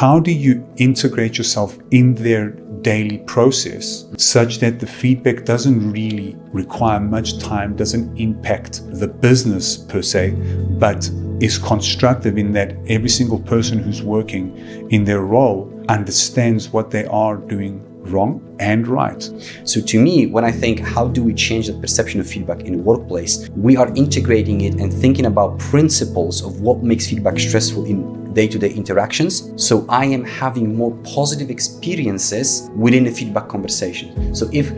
how do you integrate yourself in their daily process such that the feedback doesn't really require much time, doesn't impact the business per se, but is constructive in that every single person who's working in their role understands what they are doing wrong and right. So to me, when I think, how do we change the perception of feedback in the workplace? We are integrating it and thinking about principles of what makes feedback stressful in day-to-day interactions. So I am having more positive experiences within the feedback conversation. So if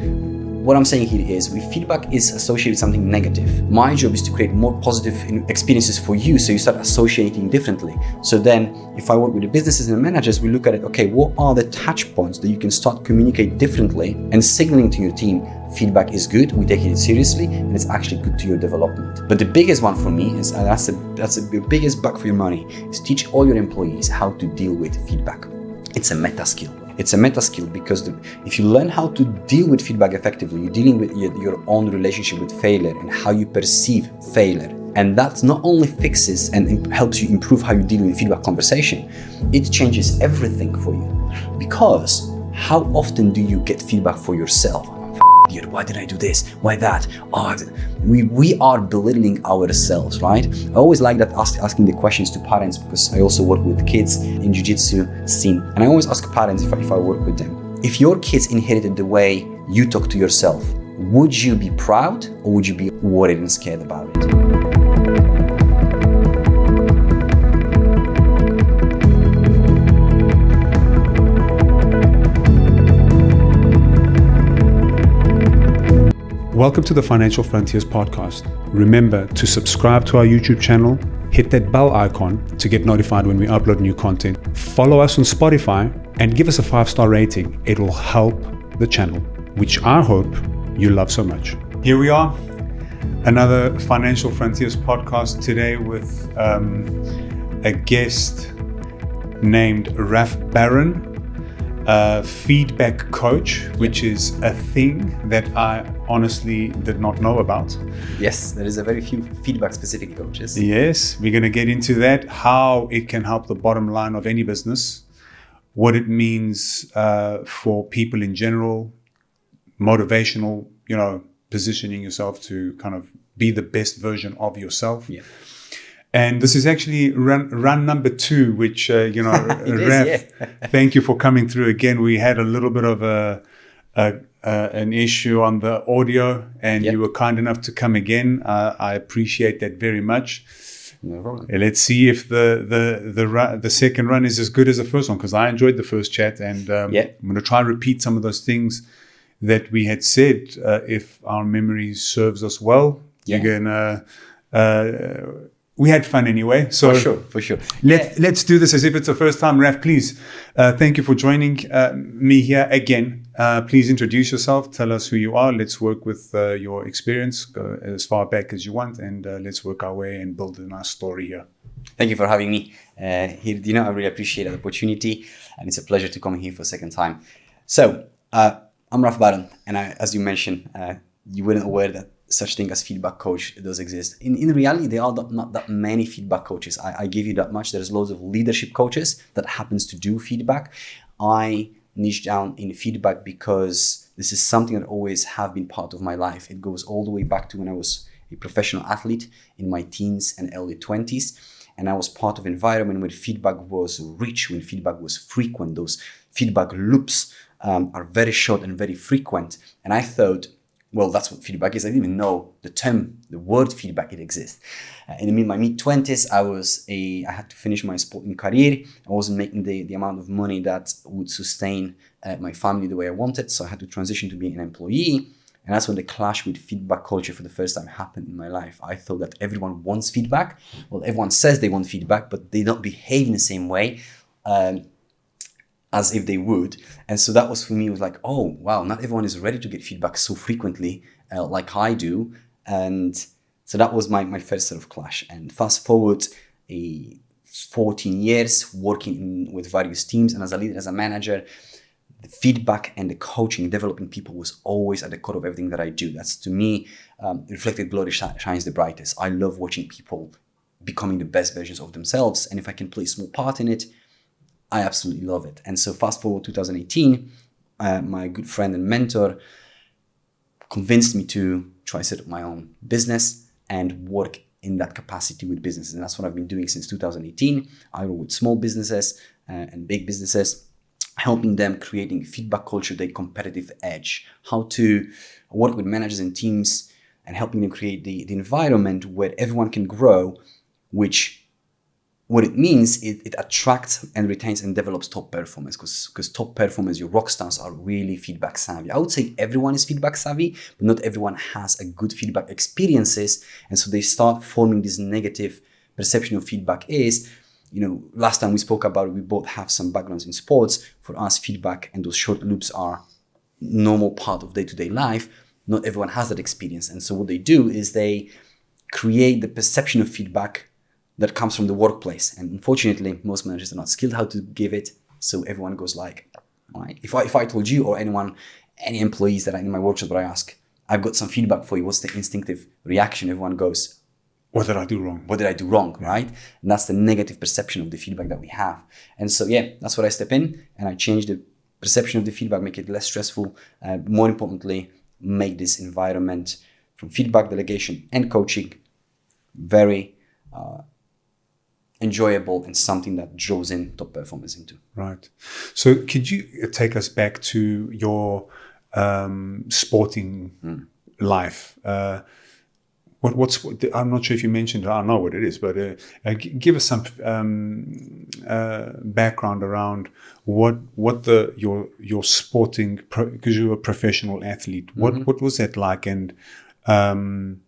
what I'm saying here is, if feedback is associated with something negative, my job is to create more positive experiences for you, so you start associating differently. So then, if I work with the businesses and the managers, we look at it, okay, what are the touch points that you can start communicate differently and signaling to your team, feedback is good, we take it seriously, and it's actually good to your development. But the biggest one for me is, and that's the biggest buck for your money, is teach all your employees how to deal with feedback. It's a meta skill. It's a meta skill because if you learn how to deal with feedback effectively, you're dealing with your own relationship with failure and how you perceive failure. And that not only fixes and helps you improve how you deal with feedback conversation, it changes everything for you. Because how often do you get feedback for yourself? Why did I do this? Why that? We are belittling ourselves, right? I always like that asking the questions to parents, because I also work with kids in jiu-jitsu scene. And I always ask parents if I work with them, if your kids inherited the way you talk to yourself, would you be proud or would you be worried and scared about it? Welcome to the Financial Frontiers podcast. Remember to subscribe to our YouTube channel, hit that bell icon to get notified when we upload new content. Follow us on Spotify and give us a 5-star rating. It will help the channel, which I hope you love so much. Here we are, another Financial Frontiers podcast today with a guest named Raf Baron, a feedback coach, which is a thing that I honestly did not know about. Yes, there is a very few feedback specific coaches. Yes, we're going to get into that, how it can help the bottom line of any business, what it means for people in general, motivational, positioning yourself to kind of be the best version of yourself. Yeah. And this is actually run number 2, which, Raf, yeah. Thank you for coming through again. We had a little bit of an issue on the audio, and you were kind enough to come again. I appreciate that very much. No problem. Let's see if the second run is as good as the first one, because I enjoyed the first chat, and I'm going to try and repeat some of those things that we had said. If our memory serves us well, you're gonna. We had fun anyway. So for sure. Let's do this as if it's the first time. Raf, please, thank you for joining me here again. Please introduce yourself. Tell us who you are. Let's work with your experience. Go as far back as you want, and let's work our way and build a nice story here. Thank you for having me here, Dino. I really appreciate the opportunity, and it's a pleasure to come here for a second time. So, I'm Raf Baron, and as you mentioned, you weren't aware that such thing as feedback coach does exist. In reality, there are not that many feedback coaches. I give you that much. There's loads of leadership coaches that happens to do feedback. I niche down in feedback because this is something that always have been part of my life. It goes all the way back to when I was a professional athlete in my teens and early 20s. And I was part of an environment where feedback was rich, when feedback was frequent. Those feedback loops are very short and very frequent. And I thought, well, that's what feedback is. I didn't even know the word feedback, it exists. In my mid-20s, I had to finish my sporting career. I wasn't making the amount of money that would sustain my family the way I wanted. So I had to transition to being an employee. And that's when the clash with feedback culture for the first time happened in my life. I thought that everyone wants feedback. Well, everyone says they want feedback, but they don't behave in the same way as if they would. And so that was for me, it was like, oh, wow, not everyone is ready to get feedback so frequently like I do. And so that was my first sort of clash. And fast forward 14 years working with various teams, and as a leader, as a manager, the feedback and the coaching, developing people was always at the core of everything that I do. That's, to me, reflected glory shines the brightest. I love watching people becoming the best versions of themselves. And if I can play a small part in it, I absolutely love it. And so fast forward 2018, my good friend and mentor convinced me to try set up my own business and work in that capacity with businesses. And that's what I've been doing since 2018. I work with small businesses and big businesses, helping them creating feedback culture, their competitive edge, how to work with managers and teams and helping them create the environment where everyone can grow, which what it means, it attracts and retains and develops top performers, because top performers, your rock stars, are really feedback savvy. I would say everyone is feedback savvy, but not everyone has a good feedback experiences. And so they start forming this negative perception of feedback is, last time we spoke about it, we both have some backgrounds in sports. For us, feedback and those short loops are normal part of day-to-day life. Not everyone has that experience. And so what they do is they create the perception of feedback that comes from the workplace. And unfortunately, most managers are not skilled how to give it. So everyone goes like, all right, if I told you or any employees that are in my workshop that I ask, I've got some feedback for you, what's the instinctive reaction? Everyone goes, what did I do wrong? What did I do wrong, right? And that's the negative perception of the feedback that we have. And so, that's what I step in and I change the perception of the feedback, make it less stressful. More importantly, make this environment from feedback, delegation, and coaching very enjoyable and something that draws in top performers into. Right. So could you take us back to your sporting life? What's I'm not sure if you mentioned it. I don't know what it is, but give us some background around what your sporting, because you're a professional athlete. What was that like, and kind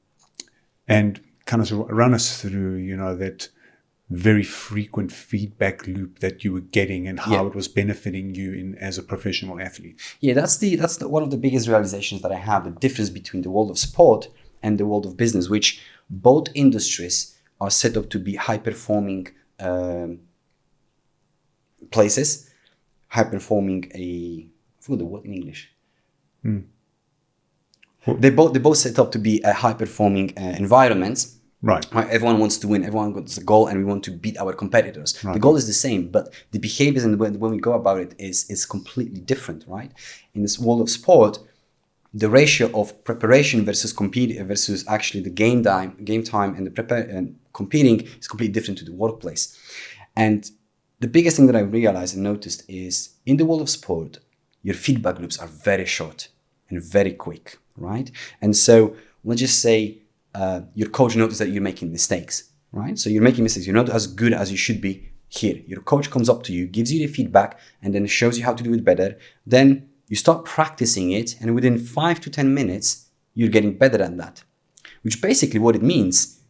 of run us through that very frequent feedback loop that you were getting and how it was benefiting you as a professional athlete. Yeah, that's one of the biggest realizations that I have, the difference between the world of sport and the world of business, which both industries are set up to be high-performing places, high-performing I forgot the word in English. They both set up to be a high-performing environments. Right. Everyone wants to win. Everyone wants a goal, and we want to beat our competitors. Right. The goal is the same, but the behaviors and when we go about it is completely different, right? In this world of sport, the ratio of preparation versus competing versus actually the game time, and the competing is completely different to the workplace. And the biggest thing that I realized and noticed is in the world of sport, your feedback loops are very short and very quick, right? And so let's just say your coach notices that you're making mistakes, right? So you're making mistakes. You're not as good as you should be here. Your coach comes up to you, gives you the feedback, and then shows you how to do it better. Then you start practicing it, and within 5 to 10 minutes, you're getting better at that. Which basically what it means,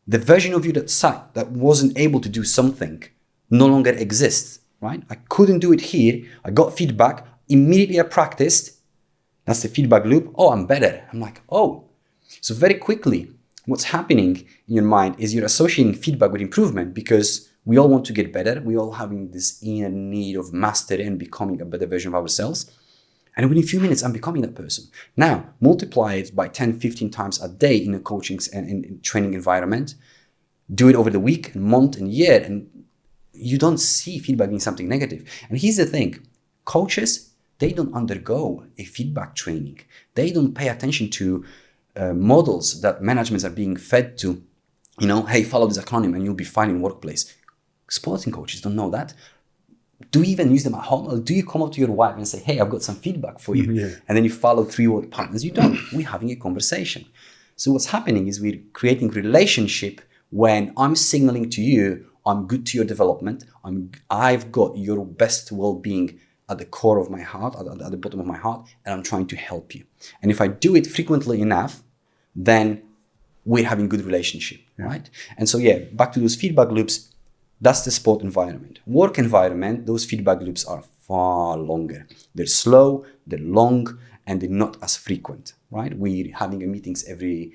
the version of you that wasn't able to do something no longer exists, right? I couldn't do it here. I got feedback. Immediately I practiced. That's the feedback loop. Oh, I'm better. I'm like, oh. So very quickly, what's happening in your mind is you're associating feedback with improvement, because we all want to get better. We all having this inner need of mastery and becoming a better version of ourselves. And within a few minutes, I'm becoming that person. Now, multiply it by 10, 15 times a day in a coaching and in training environment. Do it over the week, and month, and year, and you don't see feedback being something negative. And here's the thing. Coaches, they don't undergo a feedback training. They don't pay attention to models that managements are being fed to. Hey, follow this acronym and you'll be fine in workplace. Sporting coaches don't know that. Do you even use them at home, or do you come up to your wife and say, hey, I've got some feedback for you? Yeah. And then you follow 3 partners? You don't. We're having a conversation. So what's happening is we're creating relationship when I'm signaling to you, I'm good to your development. I've got your best well-being at the core of my heart, at the bottom of my heart, and I'm trying to help you. And if I do it frequently enough, then we're having good relationship, right? And so, back to those feedback loops, that's the sport environment. Work environment, those feedback loops are far longer. They're slow, they're long, and they're not as frequent, right? We're having meetings every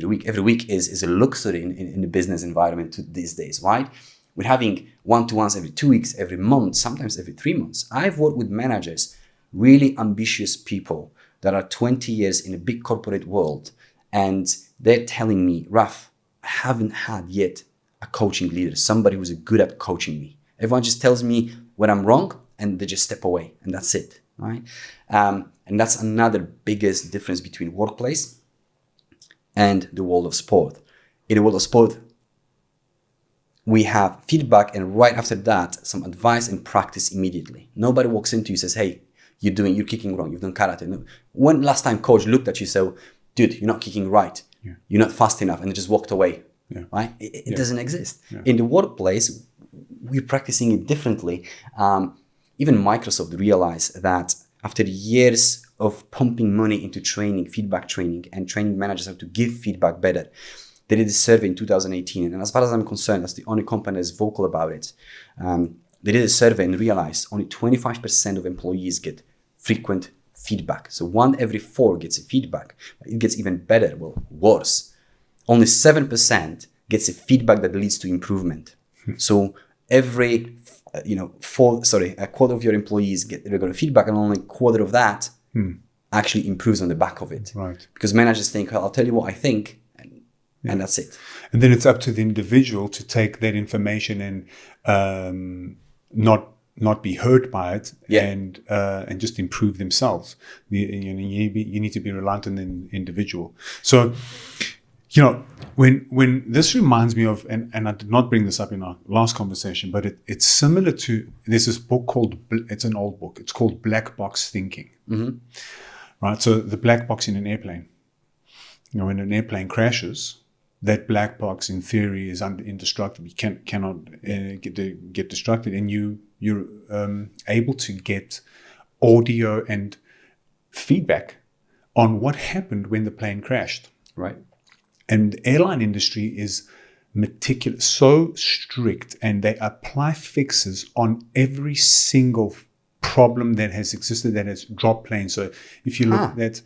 week. Every week is a luxury in the business environment these days, right? We're having one-to-ones every 2 weeks, every month, sometimes every 3 months. I've worked with managers, really ambitious people that are 20 years in a big corporate world, and they're telling me, Raf, I haven't had yet a coaching leader, somebody who's good at coaching me. Everyone just tells me when I'm wrong and they just step away and that's it, right? And that's another biggest difference between workplace and the world of sport. In the world of sport, we have feedback and right after that, some advice and practice immediately. Nobody walks into you and says, hey, you're kicking wrong. You've done karate. No. When last time coach looked at you and said, dude, you're not kicking right. Yeah. You're not fast enough. And they just walked away, right? It doesn't exist. Yeah. In the workplace, we're practicing it differently. Even Microsoft realized that after years of pumping money into training, feedback training, and training managers how to give feedback better, they did a survey in 2018. And as far as I'm concerned, that's the only company that's vocal about it. They did a survey and realized only 25% of employees get frequent feedback. So 1 every 4 gets a feedback. It gets even better, well, worse. Only 7% gets a feedback that leads to improvement. So every, a quarter of your employees get regular feedback, and only a quarter of that actually improves on the back of it. Right. Because managers think, I'll tell you what I think, and that's it. And then it's up to the individual to take that information and not be hurt by it, and just improve themselves. You need to be reliant on the individual. So, when this reminds me of, and I did not bring this up in our last conversation, but it's similar to, there's this book called, it's an old book. It's called Black Box Thinking. Mm-hmm. Right. So the black box in an airplane, when an airplane crashes, that black box in theory is indestructible. You cannot get destructed, and you're able to get audio and feedback on what happened when the plane crashed. Right. And the airline industry is meticulous, so strict, and they apply fixes on every single problem that has existed that has dropped planes. So if you look at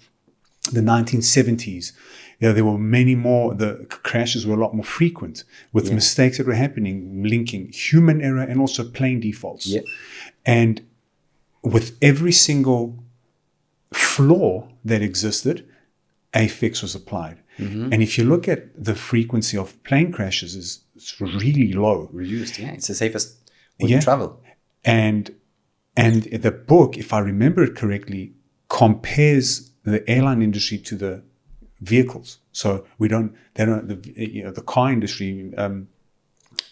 the 1970s, there were many more, the crashes were a lot more frequent with mistakes that were happening, linking human error and also plane defaults. Yeah. And with every single flaw that existed, a fix was applied. Mm-hmm. And if you look at the frequency of plane crashes, it's really low. Reduced, yeah. It's the safest way to travel. And the book, if I remember it correctly, compares the airline industry to the vehicles. So the car industry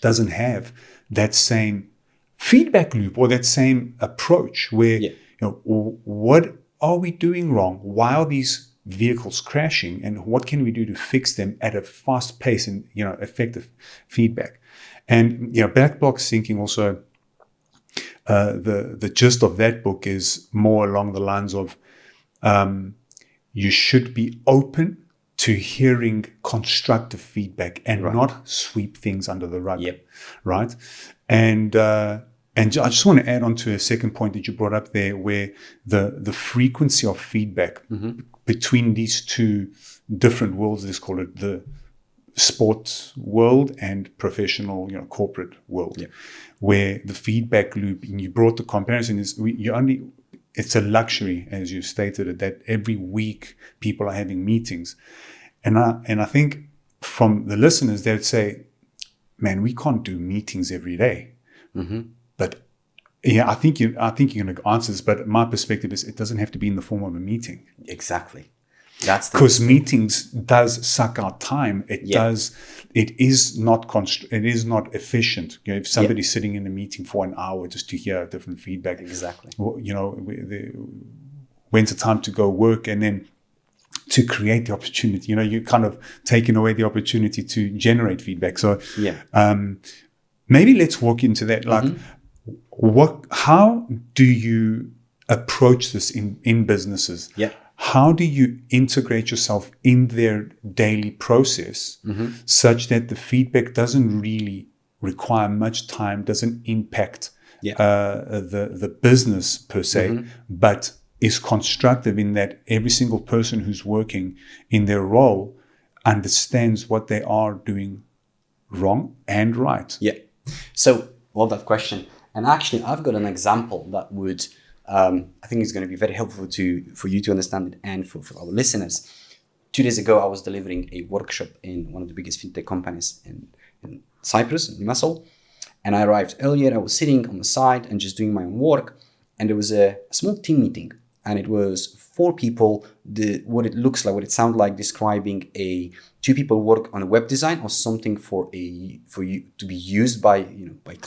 doesn't have that same feedback loop or that same approach where, what are we doing wrong? Why are these vehicles crashing, and what can we do to fix them at a fast pace and, effective feedback? And, black box thinking also, the gist of that book is more along the lines of, you should be open to hearing constructive feedback and not sweep things under the rug. Yep. Right. And I just want to add on to a second point that you brought up there, where the frequency of feedback between these two different worlds, let's call it the sports world and professional, corporate world, where the feedback loop, and you brought the comparison, is it's a luxury, as you stated, that every week people are having meetings. And I think from the listeners, they would say, man, we can't do meetings every day. Mm-hmm. But I think you're going to answer this, but my perspective is it doesn't have to be in the form of a meeting. Exactly. That's because meetings does suck out time. It is not efficient. If somebody's sitting in a meeting for an hour just to hear different feedback. Exactly. When's the time to go work, and then to create the opportunity? You're kind of taking away the opportunity to generate feedback. So maybe let's walk into that. Like, how do you approach this in businesses? Yeah. How do you integrate yourself in their daily process such that the feedback doesn't really require much time, doesn't impact the business per se, but is constructive in that every single person who's working in their role understands what they are doing wrong and right? Yeah. So, love that question. And actually, I've got an example that would, I think is going to be very helpful for you to understand it and for our listeners. 2 days ago, I was delivering a workshop in one of the biggest fintech companies in Cyprus, in Limassol. And I arrived earlier. I was sitting on the side and just doing my own work. And there was a small team meeting. And it was 4 people, what it sounded like describing two people work on a web design or something for you to be used by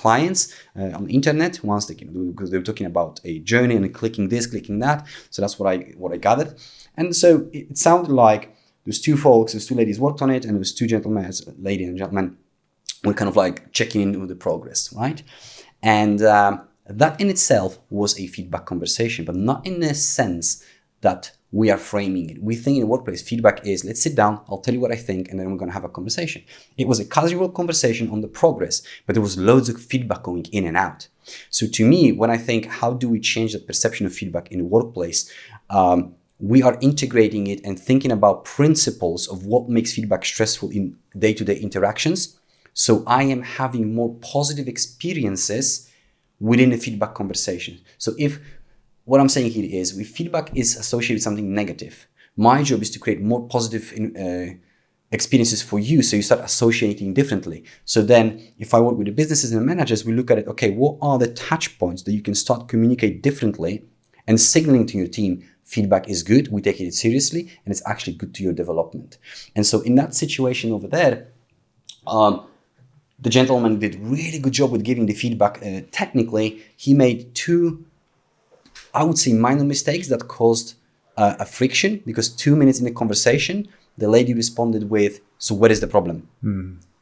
clients on the internet once they can do, because they were talking about a journey and clicking this, clicking that. So that's what I gathered. And so it sounded like there's 2 folks, there's 2 ladies worked on it, and there was 2 gentlemen, a lady and gentleman, were kind of like checking in with the progress, right? And that in itself was a feedback conversation, but not in the sense that we are framing it. We think in the workplace, feedback is, let's sit down, I'll tell you what I think, and then we're going to have a conversation. It was a casual conversation on the progress, but there was loads of feedback going in and out. So to me, when I think, how do we change the perception of feedback in the workplace? We are integrating it and thinking about principles of what makes feedback stressful in day-to-day interactions. So I am having more positive experiences within a feedback conversation. So if what I'm saying here is, if feedback is associated with something negative, my job is to create more positive experiences for you, so you start associating differently. So then if I work with the businesses and the managers, we look at it, okay, what are the touch points that you can start communicate differently and signaling to your team, feedback is good, we take it seriously, and it's actually good to your development. And so in that situation over there, the gentleman did really good job with giving the feedback. Technically, he made 2, I would say, minor mistakes that caused a friction, because 2 minutes in the conversation, the lady responded with, so what is the problem?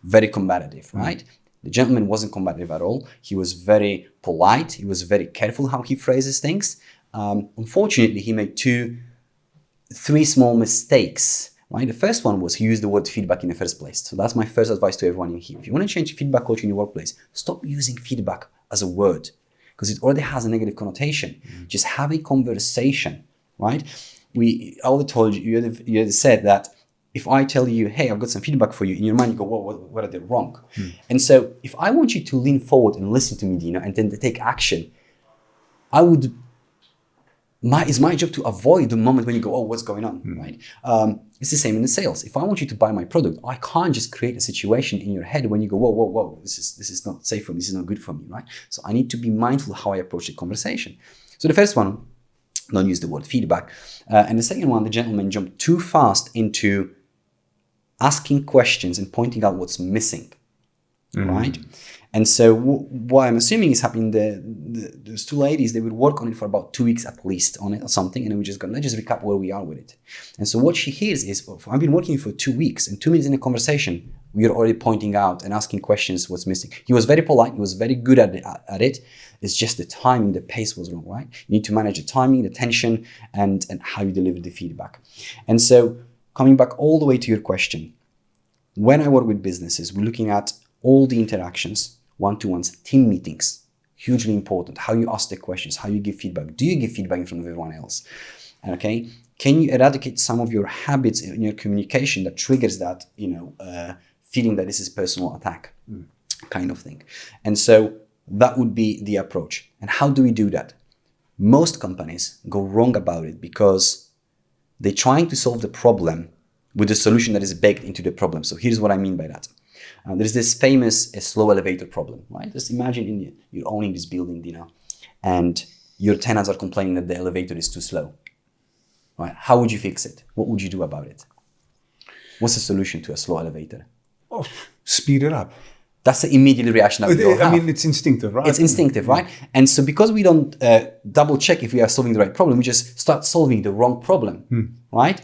Very combative, right? The gentleman wasn't combative at all. He was very polite. He was very careful how he phrases things. Unfortunately, he made 3 small mistakes. Right? The first one was he used the word feedback in the first place. So that's my first advice to everyone in here. If you want to change feedback culture in your workplace, stop using feedback as a word, because it already has a negative connotation. Just have a conversation, right? I already told you, you had said that if I tell you, hey, I've got some feedback for you, in your mind you go, whoa, what are they wrong? And so if I want you to lean forward and listen to me, Dino, and then take action, it's my job to avoid the moment when you go, oh, what's going on, right? It's the same in the sales. If I want you to buy my product, I can't just create a situation in your head when you go, whoa, this is not safe for me, this is not good for me, right? So I need to be mindful how I approach the conversation. So the first one, don't use the word feedback. And the second one, the gentleman jumped too fast into asking questions and pointing out what's missing, right? And so what I'm assuming is happening, those 2 ladies, they would work on it for about 2 weeks at least on it or something, and then we just go, let's just recap where we are with it. And so what she hears is, I've been working for 2 weeks, and 2 minutes in a conversation, we are already pointing out and asking questions what's missing. He was very polite, he was very good at it. It's just the timing, the pace was wrong, right? You need to manage the timing, the tension, and how you deliver the feedback. And so coming back all the way to your question, when I work with businesses, we're looking at all the interactions, one-to-ones, team meetings, hugely important. How you ask the questions, how you give feedback. Do you give feedback in front of everyone else? Okay, can you eradicate some of your habits in your communication that triggers that, feeling that this is personal attack kind of thing? And so that would be the approach. And how do we do that? Most companies go wrong about it because they're trying to solve the problem with a solution that is baked into the problem. So here's what I mean by that. There's this famous slow elevator problem, right? Just imagine you're owning this building, and your tenants are complaining that the elevator is too slow, right? How would you fix it? What would you do about it? What's the solution to a slow elevator? Oh, speed it up. That's the immediate reaction that we all have. I mean, it's instinctive, right? It's instinctive, right? And so because we don't double check if we are solving the right problem, we just start solving the wrong problem, right?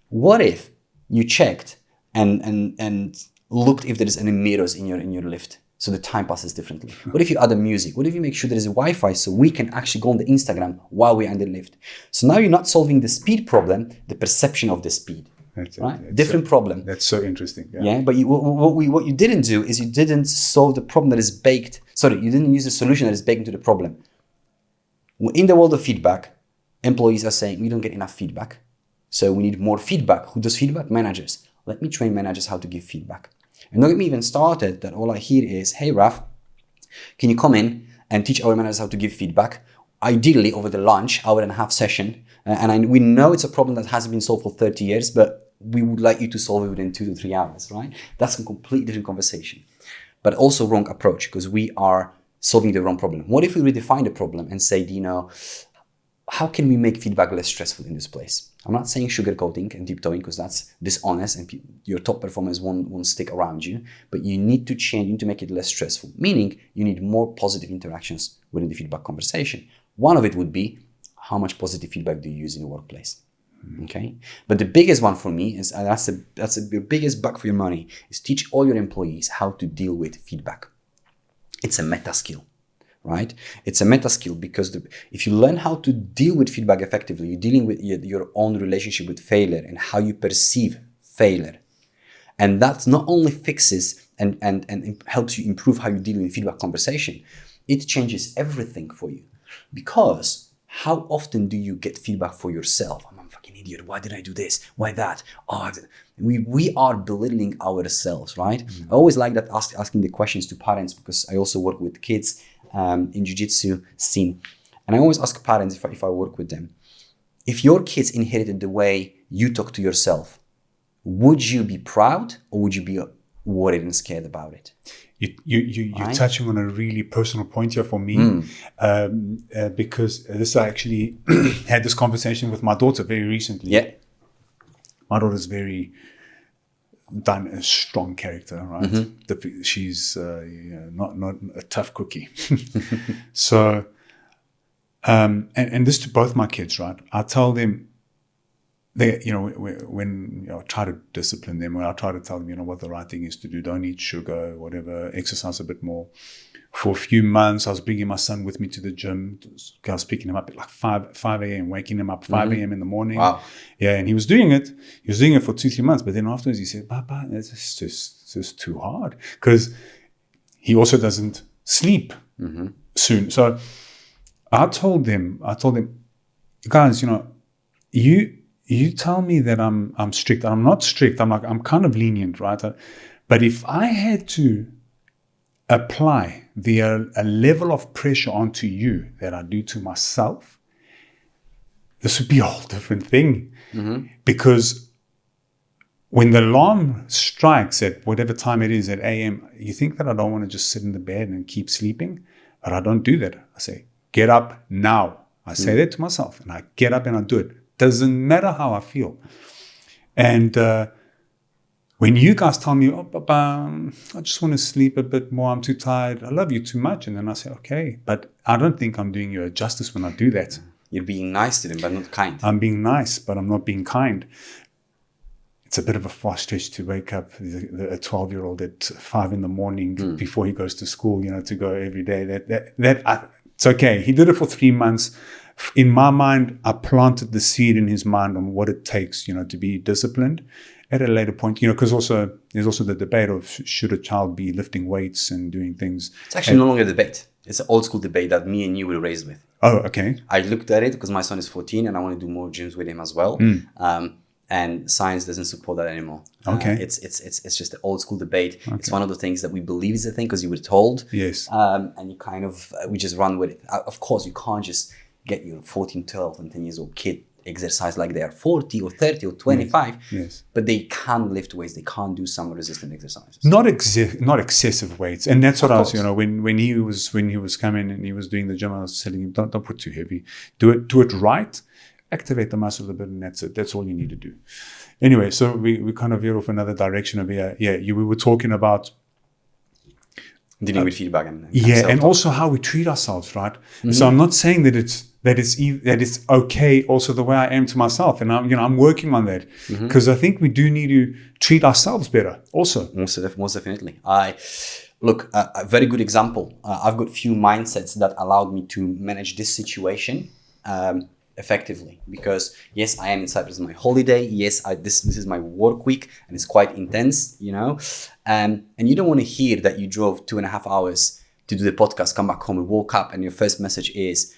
What if you checked and looked if there is any mirrors in your lift, so the time passes differently? What if you add the music? What if you make sure there is a Wi-Fi so we can actually go on the Instagram while we're in the lift? So now you're not solving the speed problem, the perception of the speed. That's right? That's Different problem. That's so interesting. Yeah, but what you didn't do is you didn't solve the problem that is baked. Sorry, you didn't use the solution that is baked into the problem. In the world of feedback, employees are saying we don't get enough feedback, so we need more feedback. Who does feedback? Managers. Let me train managers how to give feedback. And don't get me even started that all I hear is, hey Raf, can you come in and teach our managers how to give feedback? Ideally over the lunch, hour and a half session. We know it's a problem that hasn't been solved for 30 years, but we would like you to solve it within 2 to 3 hours, right? That's a completely different conversation. but also wrong approach because we are solving the wrong problem. What if we redefine the problem and say, Dino, how can we make feedback less stressful in this place? I'm not saying sugarcoating and tiptoeing because that's dishonest and your top performers won't stick around you, but you need to change, you need to make it less stressful, meaning you need more positive interactions within the feedback conversation. One of it would be, how much positive feedback do you use in the workplace? Okay, but the biggest one for me is, and that's the biggest buck for your money, is teach all your employees how to deal with feedback. It's a meta skill. Right? It's a meta skill because if you learn how to deal with feedback effectively, you're dealing with your own relationship with failure and how you perceive failure. And that not only fixes and helps you improve how you deal in feedback conversation, it changes everything for you. Because how often do you get feedback for yourself? I'm a fucking idiot. Why did I do this? Why that? Oh, we are belittling ourselves, right? Mm-hmm. I always like that asking the questions to parents because I also work with kids in jiu-jitsu scene. And I always ask parents if I work with them, if your kids inherited the way you talk to yourself, would you be proud or would you be worried and scared about it? You're touching on a really personal point here for me, because I actually had this conversation with my daughter very recently. Yeah. My daughter's very a strong character, right? Mm-hmm. She's not a tough cookie. So, and this to both my kids, right? I tell them, when I try to discipline them, when I try to tell them, what the right thing is to do, don't eat sugar, whatever, exercise a bit more. For a few months, I was bringing my son with me to the gym. I was picking him up at like 5 a.m., waking him up 5 a.m. in the morning. Wow. Yeah, and he was doing it. He was doing it for 2-3 months. But then afterwards, he said, Papa, it's just too hard. Because he also doesn't sleep soon. So I told them, guys, you tell me that I'm strict. I'm not strict. I'm kind of lenient, right? But if I had to apply a level of pressure onto you that I do to myself, this would be a whole different thing. Mm-hmm. Because when the alarm strikes at whatever time it is at AM, you think that I don't want to just sit in the bed and keep sleeping, but I don't do that. I say, get up now. I say that to myself and I get up and I do it. Doesn't matter how I feel. And when you guys tell me, Papa, I just want to sleep a bit more, I'm too tired, I love you too much. And then I say, okay, but I don't think I'm doing you a justice when I do that. You're being nice to them, but not kind. I'm being nice, but I'm not being kind. It's a bit of a far stretch to wake up a 12-year-old at 5 a.m. before he goes to school, to go every day. It's okay. He did it for 3 months. In my mind, I planted the seed in his mind on what it takes, to be disciplined. At a later point, because there's also the debate of should a child be lifting weights and doing things. It's actually no longer a debate. It's an old school debate that me and you were raised with. Oh, okay. I looked at it because my son is 14 and I want to do more gyms with him as well. And science doesn't support that anymore. Okay. It's just an old school debate. Okay. It's one of the things that we believe is a thing because you were told. Yes. And you kind of, we just run with it. Of course, you can't just get your 14, 12 and 10 years old kid exercise like they are 40 or 30 or 25, yes. But they can't lift weights. They can't do some resistant exercises. Not excessive weights, and that's what I was. When he was coming and he was doing the gym, I was telling him, don't put too heavy. Do it right. Activate the muscle a bit, and that's it. That's all you need to do. Anyway, so we kind of veer off another direction over here. Yeah, we were talking about dealing with feedback and and also how we treat ourselves, right? Mm-hmm. So I'm not saying that it's okay also the way I am to myself, and I'm working on that because I think we do need to treat ourselves better also. Most definitely. A very good example. I've got few mindsets that allowed me to manage this situation effectively, because yes, I am in Cyprus on my holiday. Yes, this is my work week and it's quite intense, and you don't want to hear that you drove 2.5 hours to do the podcast, come back home and woke up and your first message is,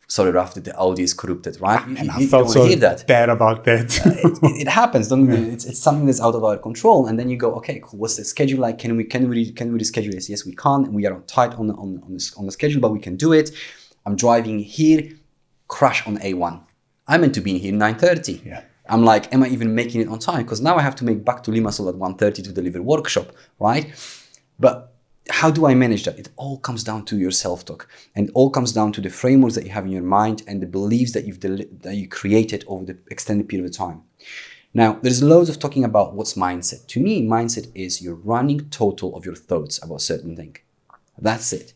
sorry, Raf, the audio is corrupted, right? I felt so bad about that. It happens. It's something that's out of our control. And then you go, okay, cool. What's the schedule like? Can we reschedule this? Yes, we can. We are tight on the schedule, but we can do it. I'm driving here, crash on A1. I'm meant to be in here 9:30. Yeah. I'm like, am I even making it on time? Because now I have to make back to Limassol at 1:30 to deliver workshop, right? But how do I manage that? It all comes down to your self-talk, and it all comes down to the frameworks that you have in your mind and the beliefs that you created over the extended period of time. Now, there's loads of talking about what's mindset. To me, mindset is your running total of your thoughts about a certain thing. That's it.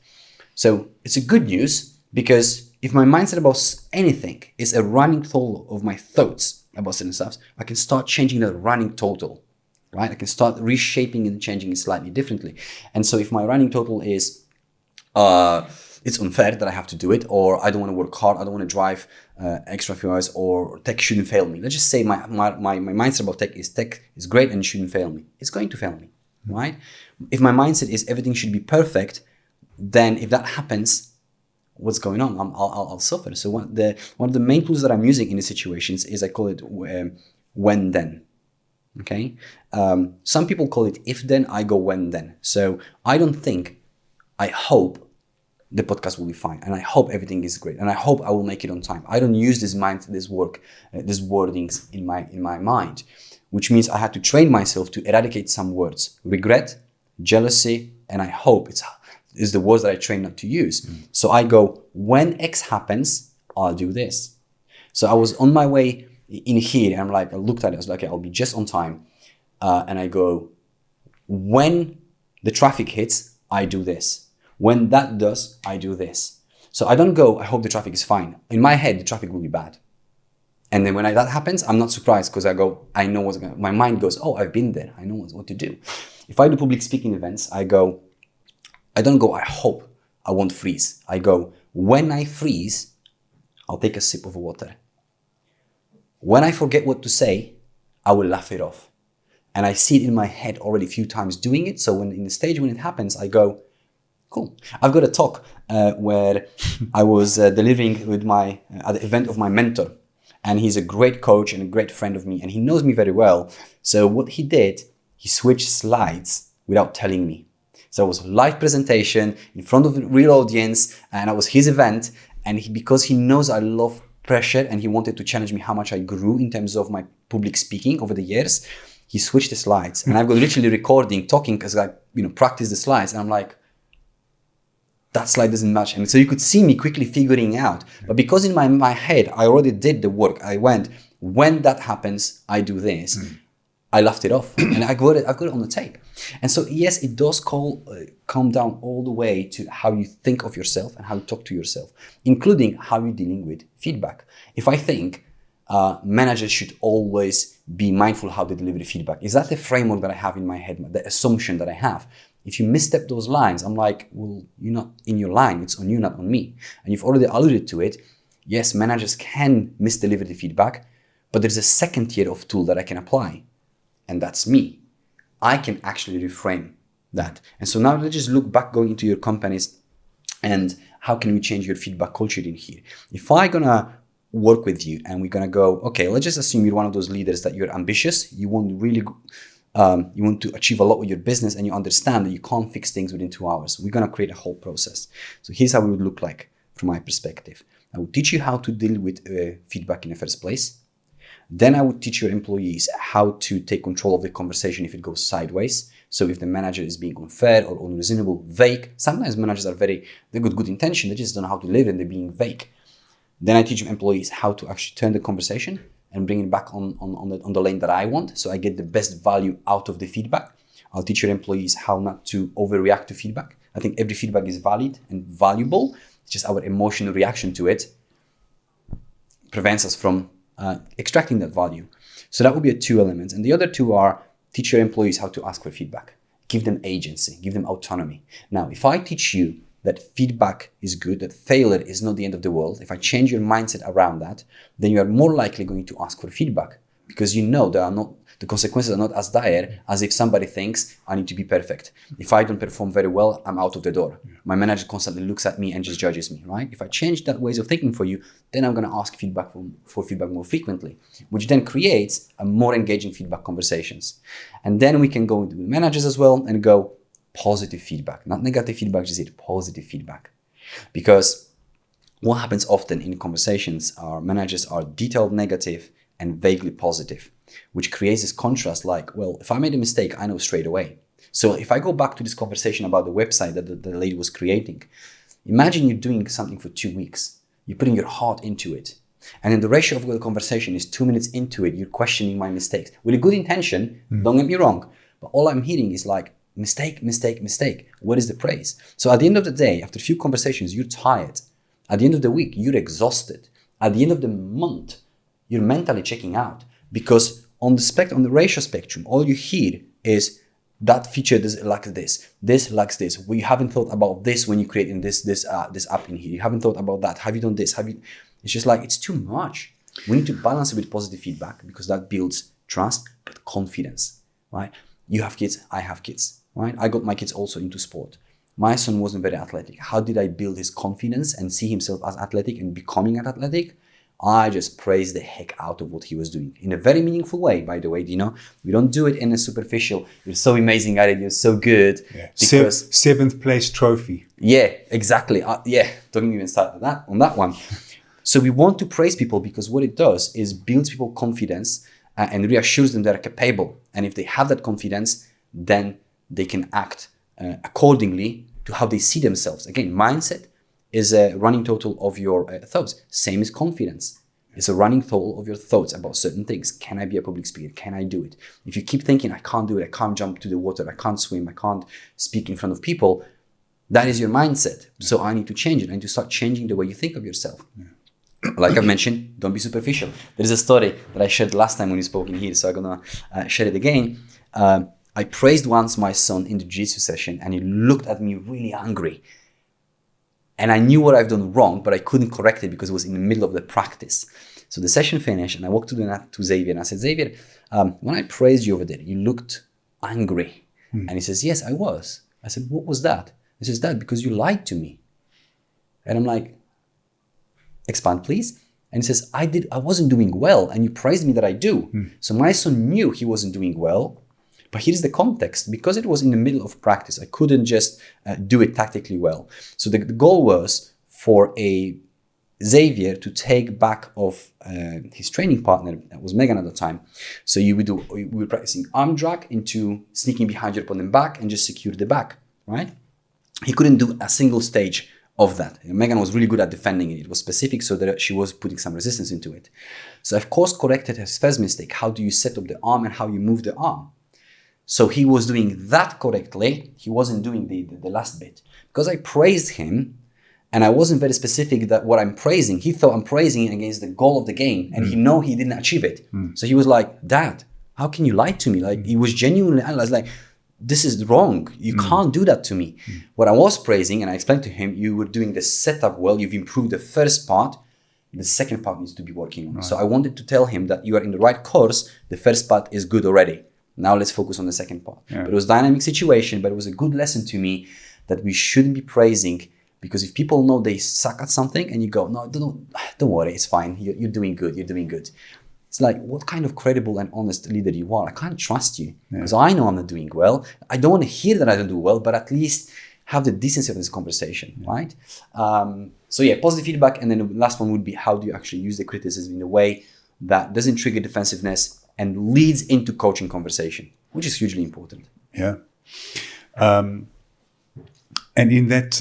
So it's a good news, because if my mindset about anything is a running total of my thoughts about certain stuff, I can start changing that running total, right? I can start reshaping and changing it slightly differently. And so if my running total is, it's unfair that I have to do it, or I don't want to work hard, I don't want to drive extra few hours, or tech shouldn't fail me. Let's just say my mindset about tech is great and it shouldn't fail me. It's going to fail me, right? If my mindset is everything should be perfect, then if that happens, what's going on? I'll suffer. So one of the main tools that I'm using in these situations is, I call it when then. Okay. Some people call it if then. I go when then. So I hope the podcast will be fine, and I hope everything is great, and I hope I will make it on time. I don't use these wordings in my mind, which means I had to train myself to eradicate some words: regret, jealousy, and I hope is the words that I train not to use. So I go, when X happens, I'll do this. So I was on my way in here, and I'm like, I looked at it, I was like, okay, I'll be just on time. And I go, when the traffic hits, I do this. When that does, I do this. So I don't go, I hope the traffic is fine. In my head, the traffic will be bad. And then when that happens, I'm not surprised, because I go, I know what's going to, my mind goes, oh, I've been there. I know what to do. If I do public speaking events, I don't go, I hope I won't freeze. I go, when I freeze, I'll take a sip of water. When I forget what to say, I will laugh it off. And I see it in my head already a few times doing it. So when in the stage when it happens, I go, cool. I've got a talk where I was delivering at the event of my mentor. And he's a great coach and a great friend of me. And he knows me very well. So what he did, he switched slides without telling me. So it was a live presentation in front of a real audience, and it was his event. And because he knows I love pressure, and he wanted to challenge me how much I grew in terms of my public speaking over the years, he switched the slides. And I've got literally recording, talking, because I practice the slides. And I'm like, that slide doesn't match. And so you could see me quickly figuring out. But because in my head, I already did the work. I went, when that happens, I do this. I laughed it off, and I've got it on the tape. And so, yes, it does come down all the way to how you think of yourself and how you talk to yourself, including how you're dealing with feedback. If I think managers should always be mindful how they deliver the feedback, is that the framework that I have in my head, the assumption that I have? If you misstep those lines, I'm like, well, you're not in your line. It's on you, not on me. And you've already alluded to it. Yes, managers can misdeliver the feedback, but there's a second tier of tool that I can apply. And that's me. I can actually reframe that. And so now let's just look back, going into your companies, and how can we change your feedback culture in here? If I'm gonna work with you and we're gonna go, okay, let's just assume you're one of those leaders that you're ambitious, you want to achieve a lot with your business, and you understand that you can't fix things within 2 hours. We're gonna create a whole process. So here's how it would look like from my perspective. I will teach you how to deal with feedback in the first place. Then I would teach your employees how to take control of the conversation if it goes sideways. So if the manager is being unfair or unreasonable, vague, sometimes managers are they've got good intention, they just don't know how to live and they're being vague. Then I teach employees how to actually turn the conversation and bring it back on the lane that I want, so I get the best value out of the feedback. I'll teach your employees how not to overreact to feedback. I think every feedback is valid and valuable. It's just our emotional reaction to it prevents us from extracting that value. So that would be 2 elements. And the other 2 are teach your employees how to ask for feedback. Give them agency, give them autonomy. Now, if I teach you that feedback is good, that failure is not the end of the world, if I change your mindset around that, then you are more likely going to ask for feedback, because you know the consequences are not as dire as if somebody thinks I need to be perfect. If I don't perform very well, I'm out of the door. Yeah. My manager constantly looks at me and just judges me, right? If I change that ways of thinking for you, then I'm going to ask for feedback more frequently, which then creates a more engaging feedback conversations. And then we can go with managers as well and go positive feedback, not negative feedback, just positive feedback. Because what happens often in conversations are managers are detailed negative and vaguely positive, which creates this contrast like, well, if I made a mistake, I know straight away. So if I go back to this conversation about the website that the lady was creating, imagine you're doing something for 2 weeks. You're putting your heart into it. And then the ratio of the conversation is 2 minutes into it, you're questioning my mistakes. With a good intention, don't get me wrong. But all I'm hearing is like, mistake, mistake, mistake. What is the praise? So at the end of the day, after a few conversations, you're tired. At the end of the week, you're exhausted. At the end of the month, you're mentally checking out. Because on the ratio spectrum, all you hear is that feature lacks this lacks this. We haven't thought about this when you create this app in here. You haven't thought about that. Have you done this? It's just like, it's too much. We need to balance it with positive feedback because that builds trust, but confidence, right? You have kids, I have kids, right? I got my kids also into sport. My son wasn't very athletic. How did I build his confidence and see himself as athletic and becoming an athletic? I just praised the heck out of what he was doing in a very meaningful way, by the way. Dino, we don't do it in a superficial, you're so amazing at it, you're so good. Yeah. Because 7th place trophy. Yeah, exactly. Don't even start on that one. So we want to praise people because what it does is builds people confidence and reassures them they're capable. And if they have that confidence, then they can act accordingly to how they see themselves. Again, mindset is a running total of your thoughts. Same as confidence. It's a running total of your thoughts about certain things. Can I be a public speaker? Can I do it? If you keep thinking, I can't do it, I can't jump to the water, I can't swim, I can't speak in front of people, that is your mindset. So I need to change it. I need to start changing the way you think of yourself. Yeah. Like I've mentioned, don't be superficial. There is a story that I shared last time when we spoke in here, so I'm going to share it again. I praised once my son in the jiu-jitsu session and he looked at me really angry. And I knew what I've done wrong, but I couldn't correct it because it was in the middle of the practice. So the session finished and I walked to Xavier and I said, Xavier, when I praised you over there, you looked angry. And he says, yes, I was. I said, what was that? He says, Dad, because you lied to me. And I'm like, expand, please. And he says, I wasn't doing well and you praised me that I do. So my son knew he wasn't doing well. But here's the context. Because it was in the middle of practice, I couldn't just do it tactically well. So the goal was for a Xavier to take back of his training partner, that was Megan at the time. So we were practicing arm drag into sneaking behind your opponent back and just secure the back, right? He couldn't do a single stage of that. Megan was really good at defending it. It was specific so that she was putting some resistance into it. So I've course corrected his first mistake. How do you set up the arm and how you move the arm? So he was doing that correctly. He wasn't doing the last bit. Because I praised him and I wasn't very specific that what I'm praising, he thought I'm praising against the goal of the game and he know he didn't achieve it. So he was like, Dad, how can you lie to me? Like he was genuinely analyzed like, this is wrong. You can't do that to me. What I was praising, and I explained to him, you were doing the setup well. You've improved the first part. The second part needs to be working on. Right. So I wanted to tell him that you are in the right course. The first part is good already. Now let's focus on the second part. Yeah. But it was a dynamic situation, but it was a good lesson to me that we shouldn't be praising, because if people know they suck at something and you go, no, don't worry, it's fine. You're doing good. You're doing good. It's like, what kind of credible and honest leader you are? I can't trust you because I know I'm not doing well. I don't want to hear that I don't do well, but at least have the decency of this conversation, right? So yeah, positive feedback. And then the last one would be, how do you actually use the criticism in a way that doesn't trigger defensiveness and leads into coaching conversation, which is hugely important. Yeah. And in that,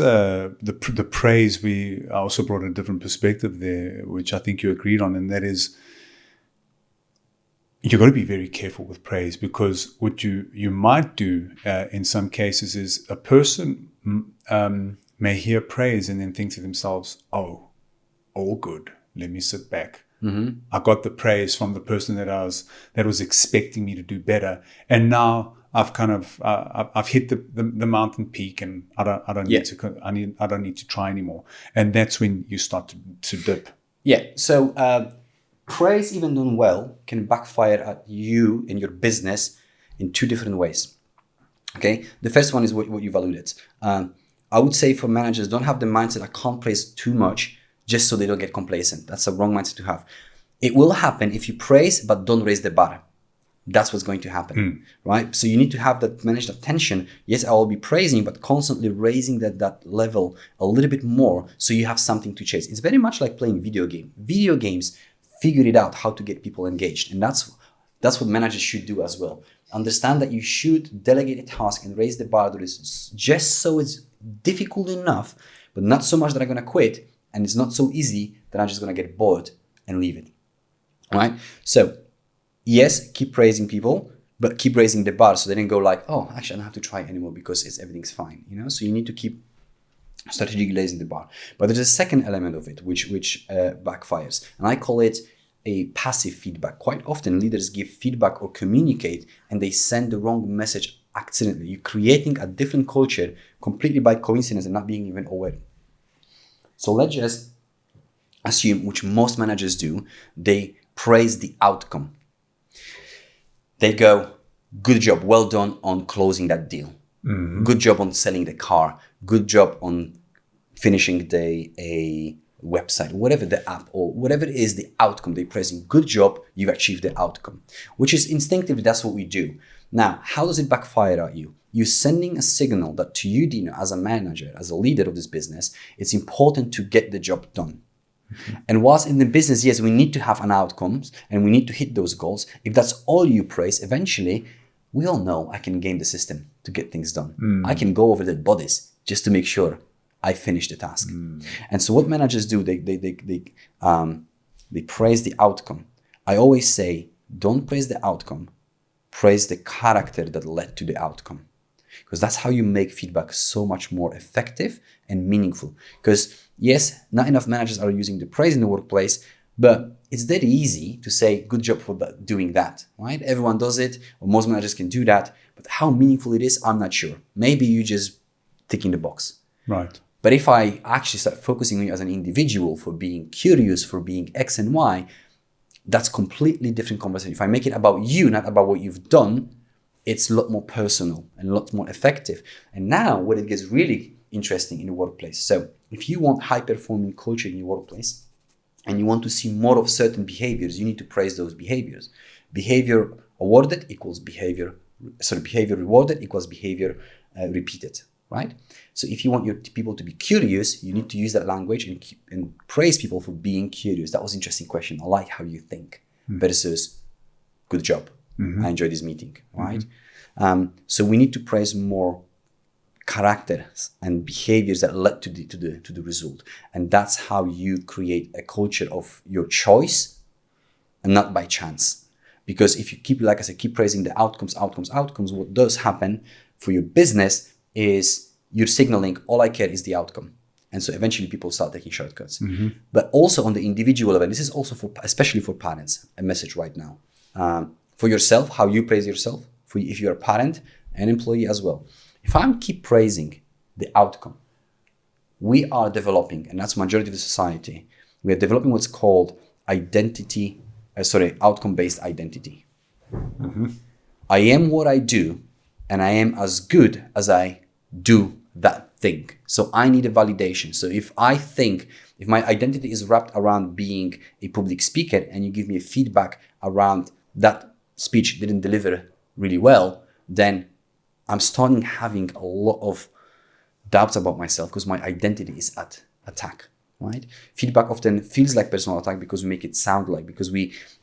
the praise, I also brought a different perspective there, which I think you agreed on, and that is, you've got to be very careful with praise, because what you might do in some cases is a person may hear praise and then think to themselves, oh, all good, let me sit back. Mm-hmm. I got the praise from the person that was expecting me to do better, and now I've kind of I've hit the mountain peak, and I don't need to try anymore. And that's when you start to dip. Yeah. So praise, even done well, can backfire at you and your business in two different ways. Okay. The first one is what you've alluded. I would say for managers, don't have the mindset, I can't praise too much just so they don't get complacent. That's a wrong mindset to have. It will happen if you praise but don't raise the bar. That's what's going to happen, right? So you need to manage that tension. Yes, I will be praising, but constantly raising that level a little bit more so you have something to chase. It's very much like playing video game. Video games figure it out how to get people engaged. And that's That's what managers should do as well. Understand that you should delegate a task and raise the bar that is just so it's difficult enough, but not so much that I'm going to quit, and it's not so easy that I'm just going to get bored and leave it. All right? So, yes, keep praising people, but keep raising the bar so they don't go like, oh, actually, I don't have to try it anymore because everything's fine. So you need to keep strategically raising the bar. But there's a second element of it, which backfires, and I call it a passive feedback. Quite often, leaders give feedback or communicate, and they send the wrong message accidentally. You're creating a different culture completely by coincidence and not being even aware. So let's just assume, which most managers do, they praise the outcome. They go, good job, well done on closing that deal. Mm-hmm. Good job on selling the car. Good job on finishing a website, whatever the app or whatever it is, the outcome. They're praising, good job, you've achieved the outcome, which is instinctively, that's what we do. Now, how does it backfire at you? You're sending a signal that to you, Dino, as a manager, as a leader of this business, it's important to get the job done. Mm-hmm. And whilst in the business, yes, we need to have an outcomes and we need to hit those goals. If that's all you praise, eventually, we all know I can game the system to get things done. Mm. I can go over the bodies just to make sure I finish the task. Mm. And so what managers do, they praise the outcome. I always say, don't praise the outcome, praise the character that led to the outcome. Because that's how you make feedback so much more effective and meaningful. Because yes, not enough managers are using the praise in the workplace, but it's very easy to say, good job for doing that, right? Everyone does it, or most managers can do that. But how meaningful it is, I'm not sure. Maybe you just tick in the box. Right. But if I actually start focusing on you as an individual for being curious, for being X and Y, that's completely different conversation. If I make it about you, not about what you've done, it's a lot more personal and a lot more effective. And now what it gets really interesting in the workplace. So if you want high-performing culture in your workplace and you want to see more of certain behaviors, you need to praise those behaviors. Behavior awarded equals behavior rewarded equals behavior repeated. Right? So if you want your people to be curious, you need to use that language and praise people for being curious. That was an interesting question. I like how you think versus good job. Mm-hmm. I enjoyed this meeting. Right? Mm-hmm. So we need to praise more characters and behaviors that led to the result. And that's how you create a culture of your choice and not by chance. Because if you keep, like I said, keep praising the outcomes, what does happen for your business is you're signaling all I care is the outcome. And so eventually people start taking shortcuts. Mm-hmm. But also on the individual level, this is also especially for parents, a message right now. For yourself, how you praise yourself, if you're a parent and employee as well. If I keep praising the outcome, we are developing, and that's majority of the society, we are developing what's called outcome-based identity. Mm-hmm. I am what I do, and I am as good as I do that thing. So I need a validation. So if my identity is wrapped around being a public speaker and you give me a feedback around that speech didn't deliver really well, then I'm starting having a lot of doubts about myself because my identity is at attack, right? Feedback often feels like personal attack because we make it sound like,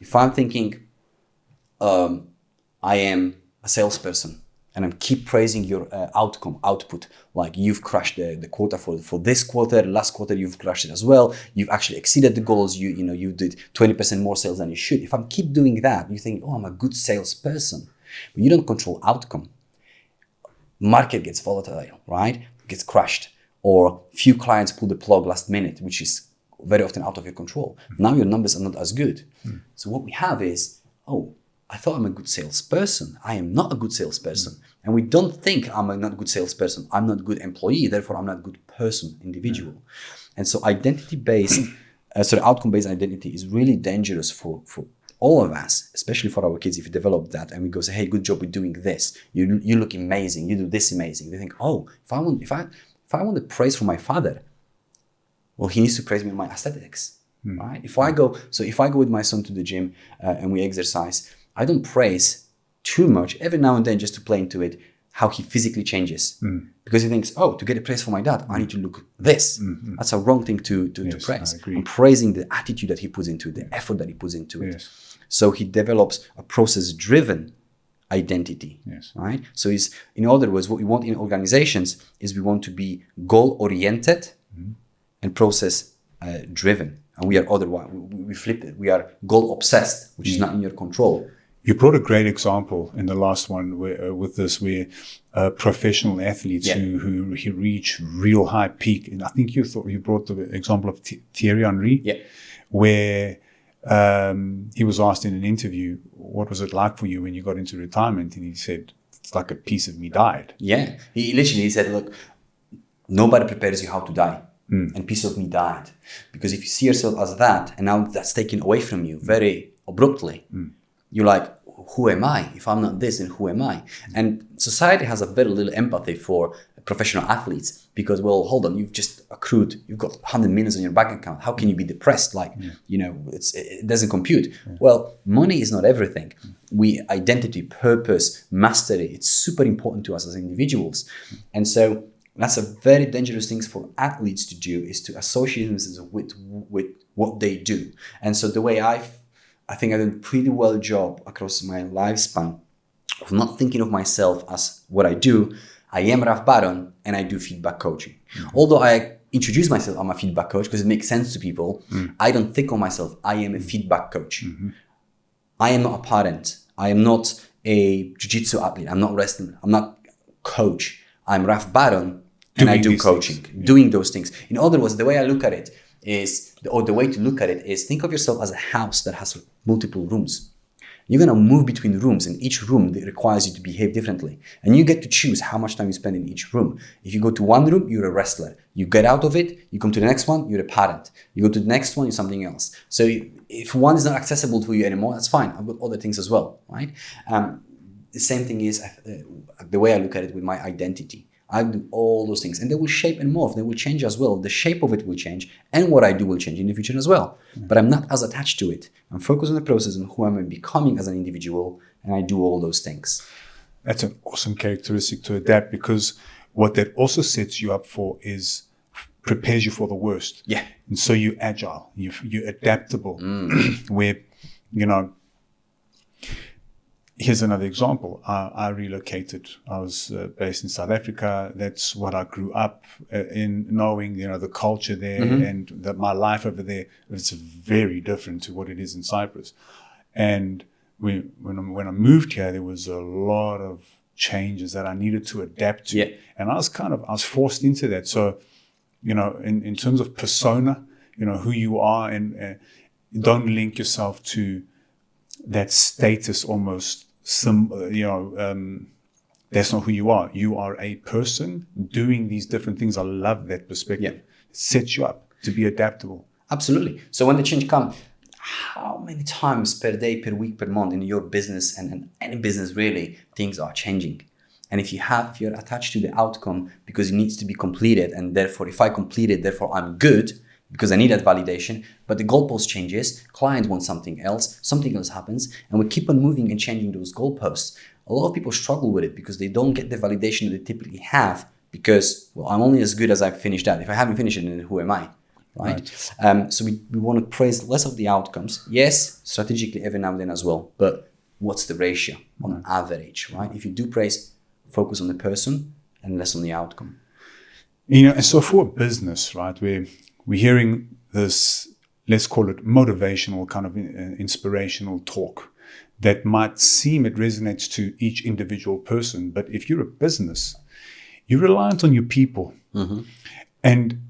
if I'm thinking I am a salesperson, and I'm keep praising your output, like you've crushed the quota for this quarter, last quarter you've crushed it as well, you've actually exceeded the goals, you did 20% more sales than you should. If I keep doing that, you think, oh, I'm a good salesperson, but you don't control outcome. Market gets volatile, right? Gets crushed, or few clients pull the plug last minute, which is very often out of your control. Now your numbers are not as good. So what we have is, I thought I'm a good salesperson. I am not a good salesperson. And we don't think I'm not a good salesperson. I'm not a good employee. Therefore, I'm not a good person, individual. And so outcome-based identity is really dangerous for all of us, especially for our kids. If you develop that and we go say, hey, good job with doing this. You look amazing. You do this amazing. They think, if I want the praise from my father, well, he needs to praise me on my aesthetics, right? If I go with my son to the gym and we exercise, I don't praise too much every now and then just to play into it. how he physically changes. Because he thinks, oh, to get a praise for my dad, I need to look this. That's a wrong thing to praise. I'm praising the attitude that he puts into it, the effort that he puts into it. So he develops a process-driven identity, right? So in other words, what we want in organizations is we want to be goal-oriented and process-driven. And we are otherwise, we flip it. We are goal-obsessed, which is not in your control. You brought a great example in the last one with this, where professional athletes who reach real high peak. And I think you brought the example of Thierry Henry, where he was asked in an interview, what was it like for you when you got into retirement? And he said, it's like a piece of me died. Yeah. He said, look, nobody prepares you how to die. And a piece of me died. Because if you see yourself as that, and now that's taken away from you very abruptly, you're like, who am I? If I'm not this, then who am I? And society has a very little empathy for professional athletes because, well, hold on, you've just accrued, you've got 100 million in your bank account. How can you be depressed? Like, it doesn't compute. Well, money is not everything. Identity, purpose, mastery, it's super important to us as individuals. And so that's a very dangerous thing for athletes to do, is to associate themselves with what they do. And so the way I think I've done a pretty well job across my lifespan of not thinking of myself as what I do. I am Raf Baron and I do feedback coaching. Although I introduce myself, I'm a feedback coach because it makes sense to people. I don't think of myself, I am a feedback coach. I am not a parent. I am not a jiu-jitsu athlete. I'm not wrestling. I'm not coach. I'm Raf Baron and I do coaching, doing those things. In other words, the way I look at it is, or the way to look at it is, think of yourself as a house that has multiple rooms. You're going to move between rooms, and each room that requires you to behave differently. And you get to choose how much time you spend in each room. If you go to one room, you're a wrestler. You get out of it, you come to the next one, you're a parent. You go to the next one, you're something else. So if one is not accessible to you anymore, that's fine. I've got other things as well, right? The same thing is the way I look at it with my identity. I do all those things, and they will shape and morph. They will change as well. The shape of it will change, and what I do will change in the future as well. But I'm not as attached to it. I'm focused on the process and who I'm becoming as an individual, and I do all those things. That's an awesome characteristic to adapt, because what that also sets you up for is prepares you for the worst. Yeah. And so you're agile, you're adaptable, where, here's another example. I relocated. I was based in South Africa. That's what I grew up in, knowing, the culture there, and that my life over there, it's very different to what it is in Cyprus. And when I moved here, there was a lot of changes that I needed to adapt to. Yeah. And I was forced into that. So, in terms of persona, who you are, and don't link yourself to that status almost. That's not who you are. You are a person doing these different things. I love that perspective. It sets you up to be adaptable. Absolutely. So when the change comes, how many times per day, per week, per month in your business and any business really, things are changing. And if you're attached to the outcome because it needs to be completed, and therefore if I complete it, therefore I'm good, because I need that validation, but the goalpost changes, client wants something else happens, and we keep on moving and changing those goalposts. A lot of people struggle with it because they don't get the validation that they typically have because, well, I'm only as good as I've finished that. If I haven't finished it, then who am I, right? So we want to praise less of the outcomes. Yes, strategically every now and then as well, but what's the ratio on average, right? If you do praise, focus on the person and less on the outcome. And so for a business, right, we're hearing this, let's call it motivational, kind of inspirational talk that might seem it resonates to each individual person. But if you're a business, you're reliant on your people. And,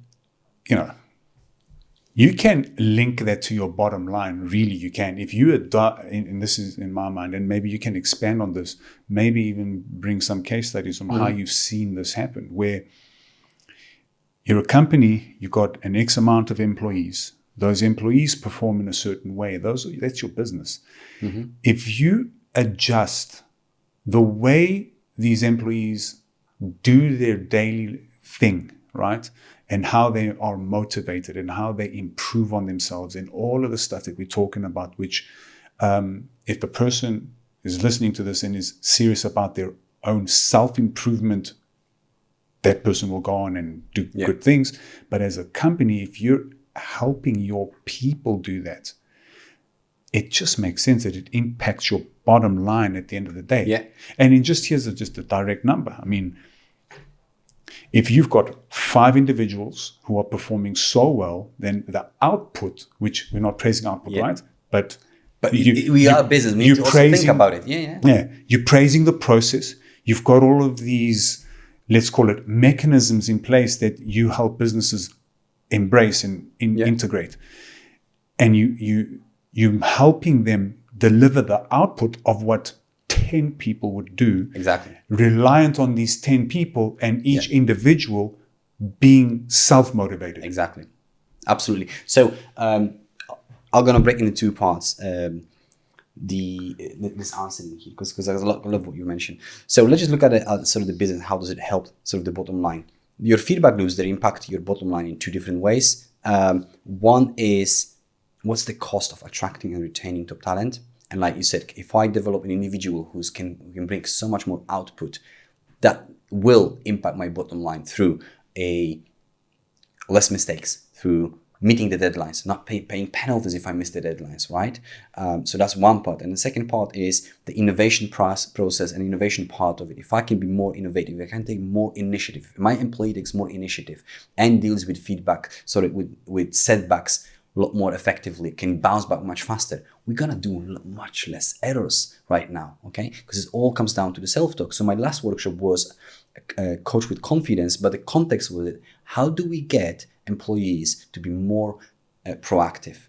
you can link that to your bottom line. Really, you can. If you and this is in my mind, and maybe you can expand on this, maybe even bring some case studies on how you've seen this happen, where you're a company, you've got an X amount of employees. Those employees perform in a certain way. That's your business. If you adjust the way these employees do their daily thing, right, and how they are motivated and how they improve on themselves and all of the stuff that we're talking about, which if the person is listening to this and is serious about their own self-improvement, that person will go on and do good things. But as a company, if you're helping your people do that, it just makes sense that it impacts your bottom line at the end of the day. Yeah. And here's just a direct number. I mean, if you've got 5 individuals who are performing so well, then the output, which we're not praising output, right? But we are business. We need to also think about it. Yeah. You're praising the process. You've got all of these, let's call it, mechanisms in place that you help businesses embrace and integrate. And you're helping them deliver the output of what 10 people would do. Exactly. Reliant on these 10 people and each individual being self-motivated. Exactly. Absolutely. So I'm going to break into 2 parts. This answer here, because I love what you mentioned. So let's just look at sort of the business. How does it help sort of the bottom line? Your feedback loops, they impact your bottom line in 2 different ways. One is, what's the cost of attracting and retaining top talent? And like you said, if I develop an individual who can bring so much more output, that will impact my bottom line through less mistakes, through meeting the deadlines, not paying penalties if I miss the deadlines, right? So that's one part. And the second part is the innovation process and innovation part of it. If I can be more innovative, if I can take more initiative, if my employee takes more initiative and deals with feedback, with setbacks a lot more effectively, can bounce back much faster, we're going to do much less errors right now, okay? Because it all comes down to the self-talk. So my last workshop was Coach with Confidence, but the context was it, how do we get employees to be more proactive,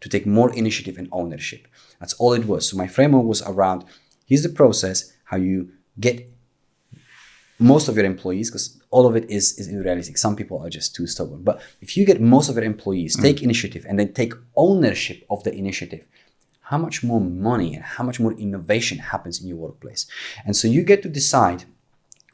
to take more initiative and ownership? That's all it was. So my framework was around, here's the process, how you get most of your employees, because all of it is unrealistic. Some people are just too stubborn. But if you get most of your employees take initiative and then take ownership of the initiative, how much more money and how much more innovation happens in your workplace? And so you get to decide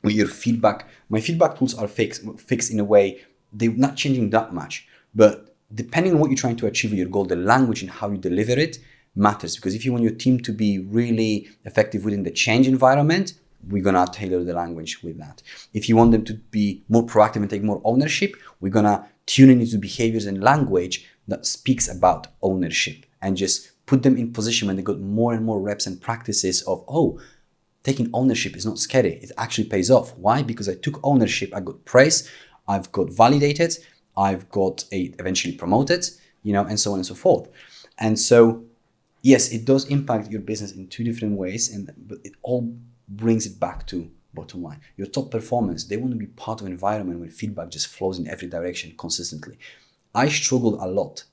with your feedback. My feedback tools are fixed in a way, they're not changing that much. But depending on what you're trying to achieve with your goal, the language and how you deliver it matters. Because if you want your team to be really effective within the change environment, we're going to tailor the language with that. If you want them to be more proactive and take more ownership, we're going to tune into behaviors and language that speaks about ownership and just put them in position when they got more and more reps and practices of, taking ownership is not scary. It actually pays off. Why? Because I took ownership. I got praise. I've got validated. I've got eventually promoted, and so on and so forth. And so, yes, it does impact your business in 2 different ways, but it all brings it back to bottom line. Your top performers, they want to be part of an environment where feedback just flows in every direction consistently. I struggled a lot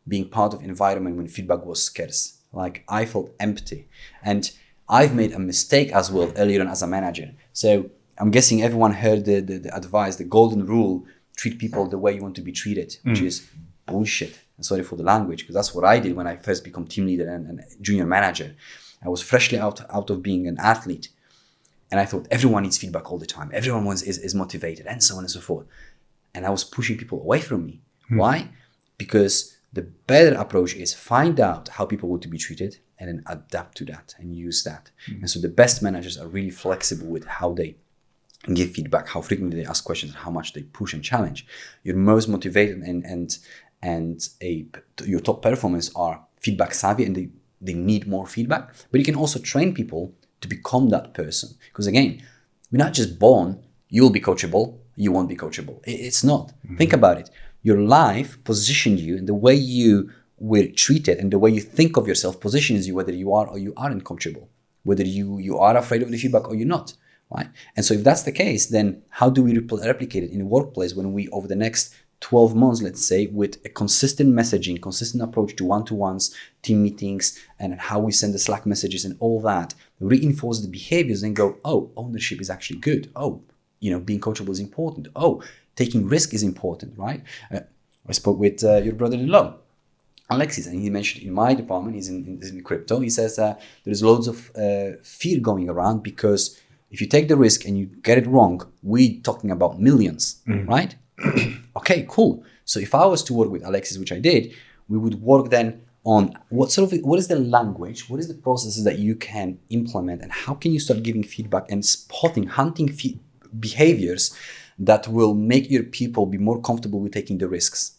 being part of an environment when feedback was scarce. Like, I felt empty. And I've made a mistake as well earlier on as a manager. So I'm guessing everyone heard the advice, the golden rule, treat people the way you want to be treated, which is bullshit. And sorry for the language, because that's what I did when I first became team leader and junior manager. I was freshly out of being an athlete. And I thought everyone needs feedback all the time. Everyone is motivated and so on and so forth. And I was pushing people away from me. Why? Because the better approach is find out how people want to be treated and then adapt to that and use that. And so the best managers are really flexible with how they give feedback, how frequently they ask questions, and how much they push and challenge. Your most motivated and your top performers are feedback savvy and they need more feedback. But you can also train people to become that person. Because again, we're not just born, you will be coachable, you won't be coachable. It's not. Think about it. Your life positioned you, and the way you were treated and the way you think of yourself positions you whether you are or you aren't coachable, whether you are afraid of the feedback or you're not, right? And so if that's the case, then how do we replicate it in the workplace when we, over the next 12 months, let's say, with a consistent messaging, consistent approach to one-to-ones, team meetings, and how we send the Slack messages and all that, reinforce the behaviors and go, ownership is actually good. Being coachable is important. Taking risk is important, right? I spoke with your brother-in-law, Alexis, and he mentioned in my department, he's in crypto, he says there's loads of fear going around because if you take the risk and you get it wrong, we're talking about millions, right? Okay, cool. So if I was to work with Alexis, which I did, we would work then on what is the language, what is the processes that you can implement, and how can you start giving feedback and hunting behaviors that will make your people be more comfortable with taking the risks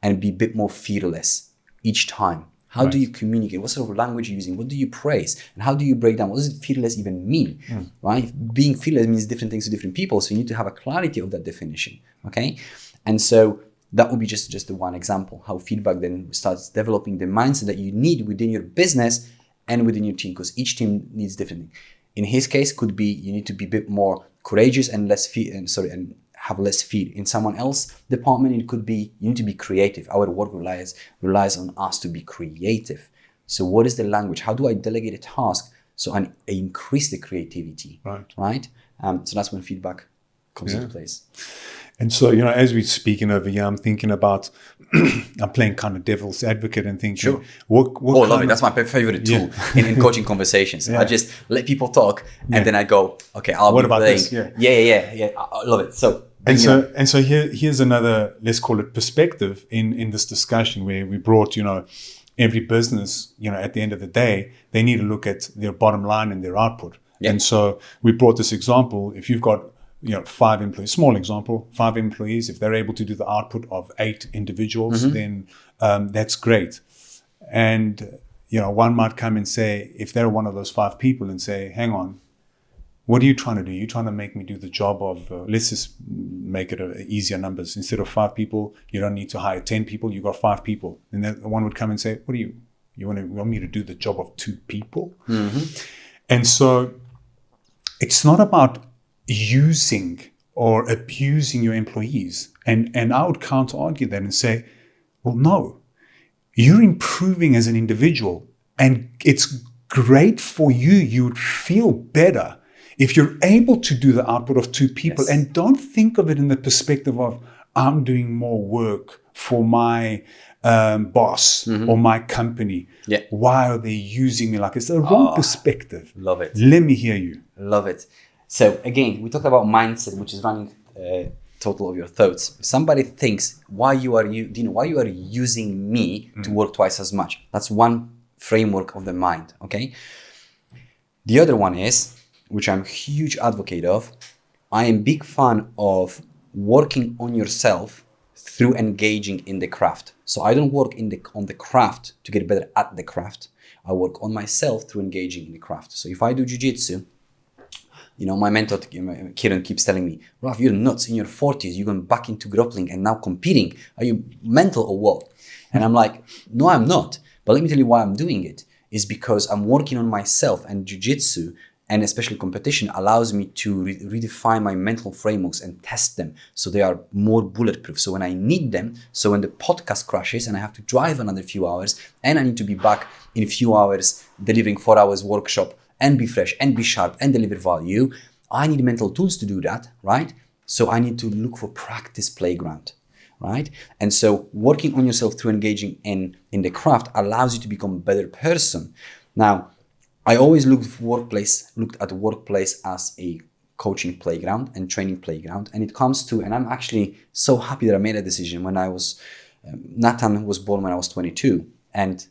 and be a bit more fearless each time. How do you communicate? What sort of language are you using? What do you praise? And how do you break down? What does fearless even mean? Right? Being fearless means different things to different people. So you need to have a clarity of that definition. Okay. And so that would be just the one example, how feedback then starts developing the mindset that you need within your business and within your team, because each team needs different things. In his case, could be you need to be a bit more courageous and and have less fear. In someone else's department, it could be you need to be creative. Our work relies on us to be creative. So what is the language? How do I delegate a task so I increase the creativity? Right? So that's when feedback comes into place. And so, as we're speaking over here, I'm thinking about, I'm playing kind of devil's advocate and thinking, sure. What love it. That's my favorite tool in coaching conversations. I just let people talk and then I go, okay, what about this? Yeah. I love it. So, here's another, let's call it perspective in this discussion where we brought, every business, at the end of the day, they need to look at their bottom line and their output. Yeah. And so we brought this example. If you've got 5 employees, small example, 5 employees, if they're able to do the output of 8 individuals, then that's great. And, one might come and say, if they're one of those 5 people and say, hang on, what are you trying to do? You're trying to make me do the job of, let's just make it easier numbers. Instead of 5 people, you don't need to hire 10 people, you got 5 people. And then one would come and say, what do you want me to do the job of 2 people? And so it's not about using or abusing your employees. And I would counter argue that and say, well, no, you're improving as an individual and it's great for you. You would feel better if you're able to do the output of 2 people. Yes. And don't think of it in the perspective of I'm doing more work for my boss or my company. Yeah. Why are they using me like it's the wrong perspective? Love it. Let me hear you. Love it. So again, we talked about mindset, which is running total of your thoughts. If somebody thinks, why you are using me to work twice as much? That's one framework of the mind, okay? The other one is, which I'm a huge advocate of, I am big fan of working on yourself through engaging in the craft. So I don't work on the craft to get better at the craft. I work on myself through engaging in the craft. So if I do jiu-jitsu, my mentor, Kieran, keeps telling me, Raf, you're nuts. In your 40s, you're going back into grappling and now competing. Are you mental or what? And I'm like, no, I'm not. But let me tell you why I'm doing it. Is because I'm working on myself, and jiu-jitsu, and especially competition, allows me to redefine my mental frameworks and test them so they are more bulletproof. So when I need them, so when the podcast crashes and I have to drive another few hours and I need to be back in a few hours delivering 4 hours workshop, and be fresh and be sharp and deliver value, I need mental tools to do that, right? So I need to look for practice playground, right? And so working on yourself through engaging in the craft allows you to become a better person. Now, I always looked at the workplace as a coaching playground and training playground. And it comes to, and I'm actually so happy that I made a decision when Nathan was born when I was 22. And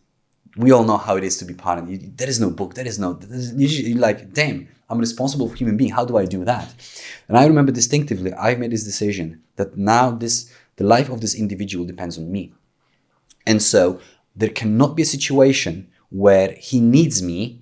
we all know how it is to be parent. There is no book. You're like, damn, I'm responsible for human being. How do I do that? And I remember distinctively, I made this decision that now the life of this individual depends on me. And so there cannot be a situation where he needs me,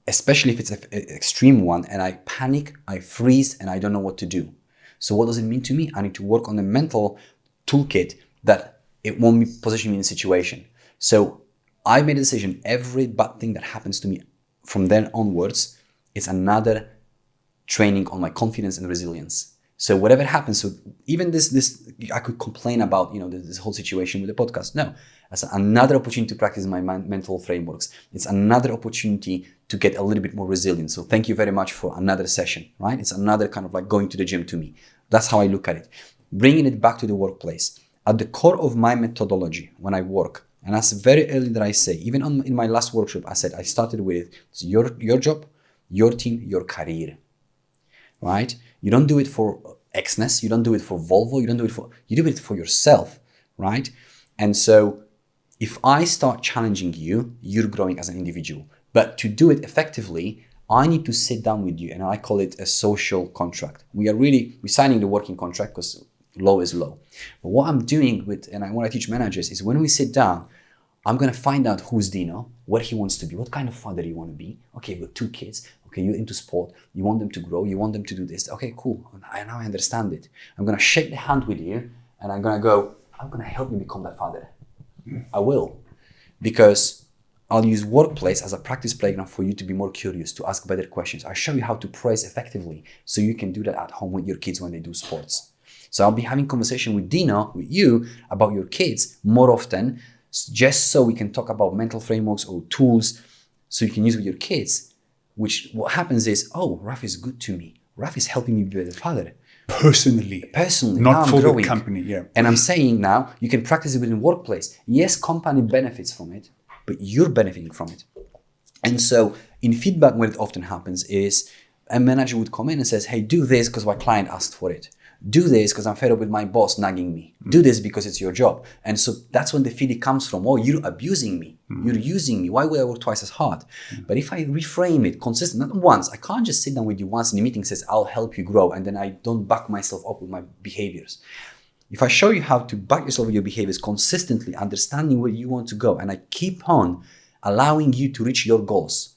especially if it's an extreme one, and I panic, I freeze, and I don't know what to do. So what does it mean to me? I need to work on the mental toolkit that it won't be positioning me in a situation. So I made a decision, every bad thing that happens to me from then onwards is another training on my confidence and resilience. So whatever happens, so even this I could complain about, this whole situation with the podcast. No, as another opportunity to practice my mental frameworks. It's another opportunity to get a little bit more resilient. So thank you very much for another session, right? It's another kind of like going to the gym to me. That's how I look at it. Bringing it back to the workplace. At the core of my methodology when I work, and that's very early that I say, even in my last workshop, I said, I started with it's your job, your team, your career, right? You don't do it for Xness, you don't do it for Volvo, you do it for yourself, right? And so if I start challenging you, you're growing as an individual. But to do it effectively, I need to sit down with you, and I call it a social contract. We're signing the working contract because low is low. But what I'm doing what I teach managers is when we sit down, I'm going to find out who's Dino, what he wants to be, what kind of father you want to be. Okay, you've got 2 kids. Okay, you're into sport. You want them to grow. You want them to do this. Okay, cool. Now I understand it. I'm going to shake the hand with you, and I'm going to help you become that father. I will. Because I'll use workplace as a practice playground for you to be more curious, to ask better questions. I show you how to praise effectively so you can do that at home with your kids when they do sports. So I'll be having conversation with Dino, with you, about your kids more often, just so we can talk about mental frameworks or tools so you can use with your kids, which what happens is, oh, Raf is good to me. Raf is helping me be a better father. Personally. Not for the company, yeah. And I'm saying now, you can practice it within workplace. Yes, company benefits from it, but you're benefiting from it. And so in feedback, what it often happens is a manager would come in and says, hey, do this because my client asked for it. Do this because I'm fed up with my boss nagging me. Do this because it's your job. And so that's when the feeling comes from, oh, you're abusing me. You're using me. Why would I work twice as hard? But if I reframe it consistently, not once, I can't just sit down with you once in a meeting and says, I'll help you grow. And then I don't back myself up with my behaviors. If I show you how to back yourself with your behaviors consistently, understanding where you want to go, and I keep on allowing you to reach your goals.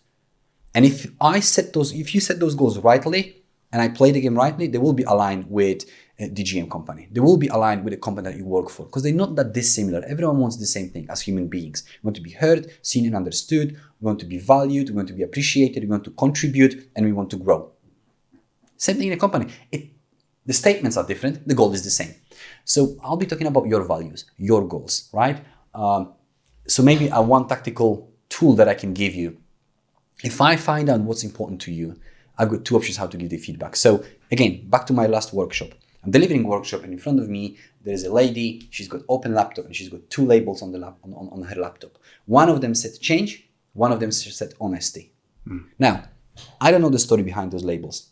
And if you set those goals rightly, and I play the game rightly, they will be aligned with the GM company. They will be aligned with the company that you work for because they're not that dissimilar. Everyone wants the same thing as human beings. We want to be heard, seen and understood. We want to be valued. We want to be appreciated. We want to contribute and we want to grow. Same thing in a company. The statements are different. The goal is the same. So I'll be talking about your values, your goals, right? So maybe one tactical tool that I can give you. If I find out what's important to you, I've got 2 options how to give the feedback. So again, back to my last workshop. I'm delivering a workshop and in front of me, there is a lady, she's got open laptop and she's got 2 labels on her laptop. One of them said change, one of them said honesty. Now, I don't know the story behind those labels,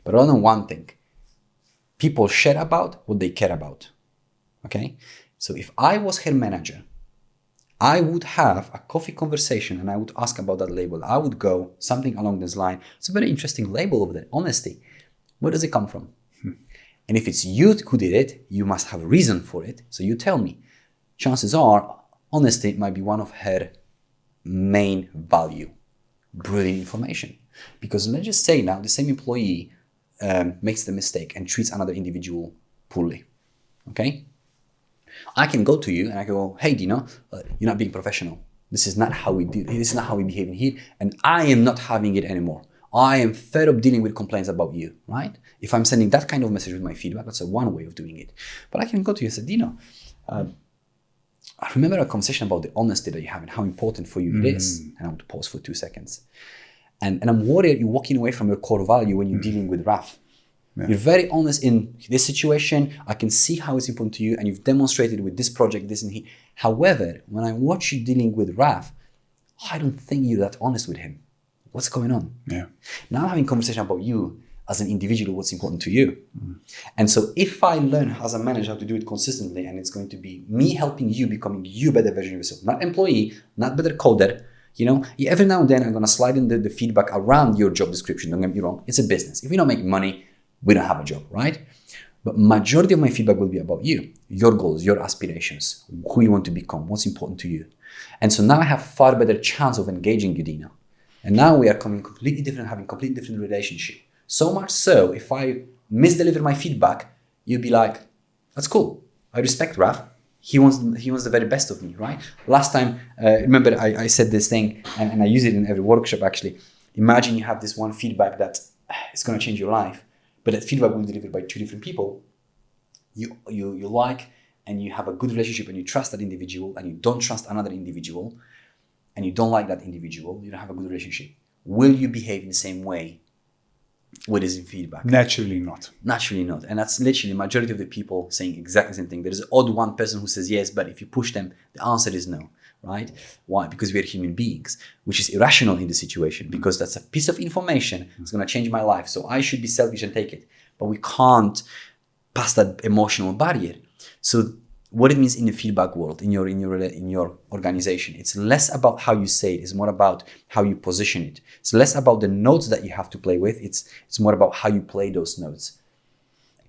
but I know one thing. People share about what they care about, okay? So if I was her manager, I would have a coffee conversation and I would ask about that label. I would go something along this line. It's a very interesting label over there, honesty. Where does it come from? And if it's you who did it, you must have a reason for it. So you tell me. Chances are, honesty might be one of her main value. Brilliant information. Because let's just say now the same employee makes the mistake and treats another individual poorly. Okay? I can go to you and I go, hey, Dino, you're not being professional. This is not how we do. This is not how we behave in here. And I am not having it anymore. I am fed up dealing with complaints about you, right? If I'm sending that kind of message with my feedback, that's one way of doing it. But I can go to you and say, Dino, I remember a conversation about the honesty that you have and how important for you it is. And I would pause for 2 seconds. And I'm worried you're walking away from your core value when you're dealing with Raf. Yeah. You're very honest in this situation. I can see how it's important to you and you've demonstrated with this project, this and he. However, when I watch you dealing with Raf, I don't think you're that honest with him. What's going on? Yeah. Now I'm having a conversation about you as an individual, what's important to you. And so if I learn as a manager how to do it consistently, and it's going to be me helping you becoming you better version of yourself, not employee, not better coder, every now and then I'm going to slide in the feedback around your job description. Don't get me wrong. It's a business. If you're not making money, we don't have a job, right? But majority of my feedback will be about you, your goals, your aspirations, who you want to become, what's important to you. And so now I have far better chance of engaging you, Dino. And now we are coming completely different, having completely different relationship. So much so, if I misdeliver my feedback, you'd be like, that's cool. I respect Raf. He wants the very best of me, right? Last time, remember I said this thing, and I use it in every workshop actually. Imagine you have this one feedback that is going to change your life. But that feedback will be delivered by 2 different people you like, and you have a good relationship and you trust that individual, and you don't trust another individual, and you don't like that individual, you don't have a good relationship. Will you behave in the same way with this feedback? Naturally not. Naturally not. And that's literally majority of the people saying exactly the same thing. There's an odd one person who says yes, but if you push them, the answer is no. Right? Why? Because we are human beings, which is irrational in the situation, because that's a piece of information that's going to change my life. So I should be selfish and take it. But we can't pass that emotional barrier. So what it means in the feedback world, in your organization. It's less about how you say it. It's more about how you position it. It's less about the notes that you have to play with. It's more about how you play those notes.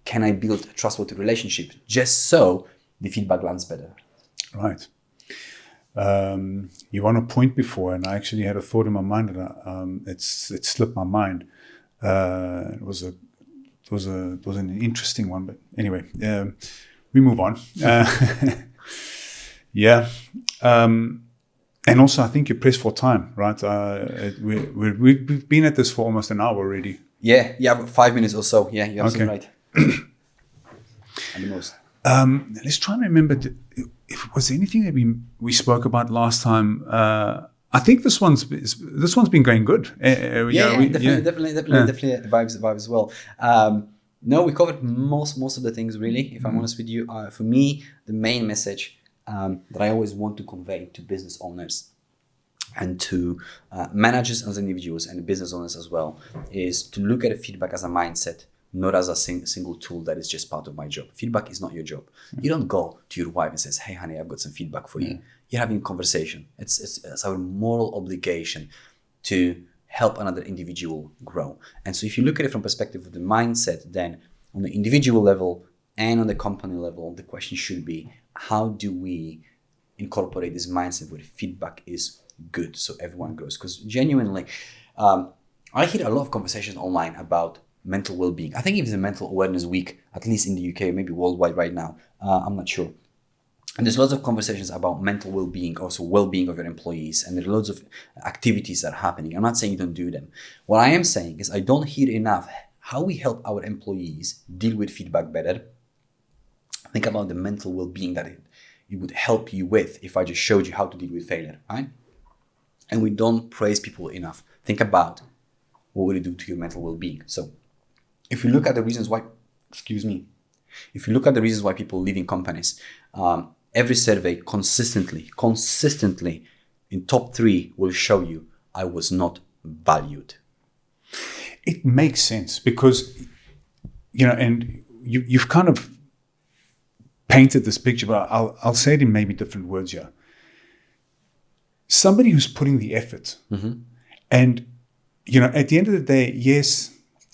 Can I build a trustworthy relationship just so the feedback lands better? Right. You want a point before, and I actually had a thought in my mind, and it slipped my mind. It was an interesting one, but anyway, we move on. Yeah. And also, I think you're pressed for time, right? We've been at this for almost an hour already. Yeah, about 5 minutes or so. Yeah, you're absolutely right. At the most. Let's try and remember. If was there anything that we spoke about last time? I think this one's been going good. Definitely vibes as well. No, we covered most of the things really. If I'm honest with you, for me, the main message that I always want to convey to business owners and to managers as individuals and business owners as well is to look at feedback as a mindset, not as a single tool that is just part of my job. Feedback is not your job. You don't go to your wife and says, "Hey, honey, I've got some feedback for you." You're having a conversation. It's our moral obligation to help another individual grow. And so if you look at it from perspective of the mindset, then on the individual level and on the company level, the question should be, how do we incorporate this mindset where feedback is good so everyone grows? Because genuinely, I hear a lot of conversations online about mental well-being. I think it's a mental awareness week, at least in the UK, maybe worldwide right now. I'm not sure. And there's lots of conversations about mental well-being, also well-being of your employees, and there are loads of activities that are happening. I'm not saying you don't do them. What I am saying is I don't hear enough how we help our employees deal with feedback better. Think about the mental well-being that it would help you with if I just showed you how to deal with failure, right? And we don't praise people enough. Think about what would it do to your mental well-being. So if you look at the reasons why, if you look at the reasons why people leave in companies, every survey consistently in top 3 will show you I was not valued. It makes sense because, and you've kind of painted this picture, but I'll say it in maybe different words here. Somebody who's putting the effort, and at the end of the day, yes,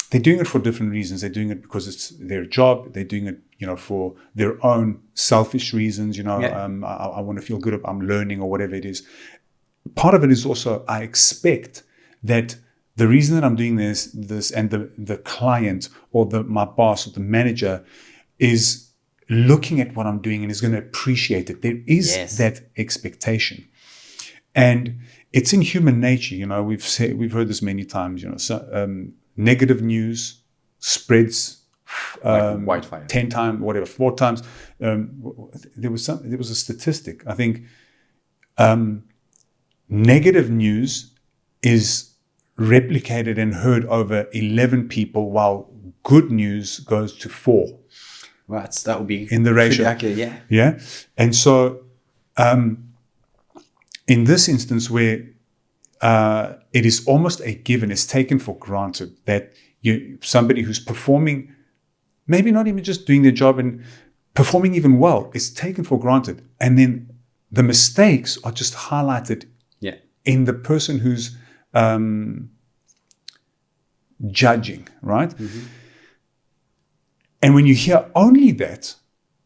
they're doing it for different reasons. They're doing it because it's their job. They're doing it, for their own selfish reasons. I want to feel good. I'm learning or whatever it is. Part of it is also I expect that the reason that I'm doing this and the client or my boss or the manager is looking at what I'm doing and is going to appreciate it. There is that expectation. And it's in human nature, we've heard this many times, negative news spreads like wildfire. 10 times, whatever, 4 times. There was a statistic. I think negative news is replicated and heard over 11 people, while good news goes to 4. Well, that would be in the ratio. Accurate, yeah. Yeah. And so in this instance where it is almost a given, it's taken for granted that somebody who's performing, maybe not even just doing their job and performing even well, is taken for granted. And then the mistakes are just highlighted in the person who's judging, right? And when you hear only that,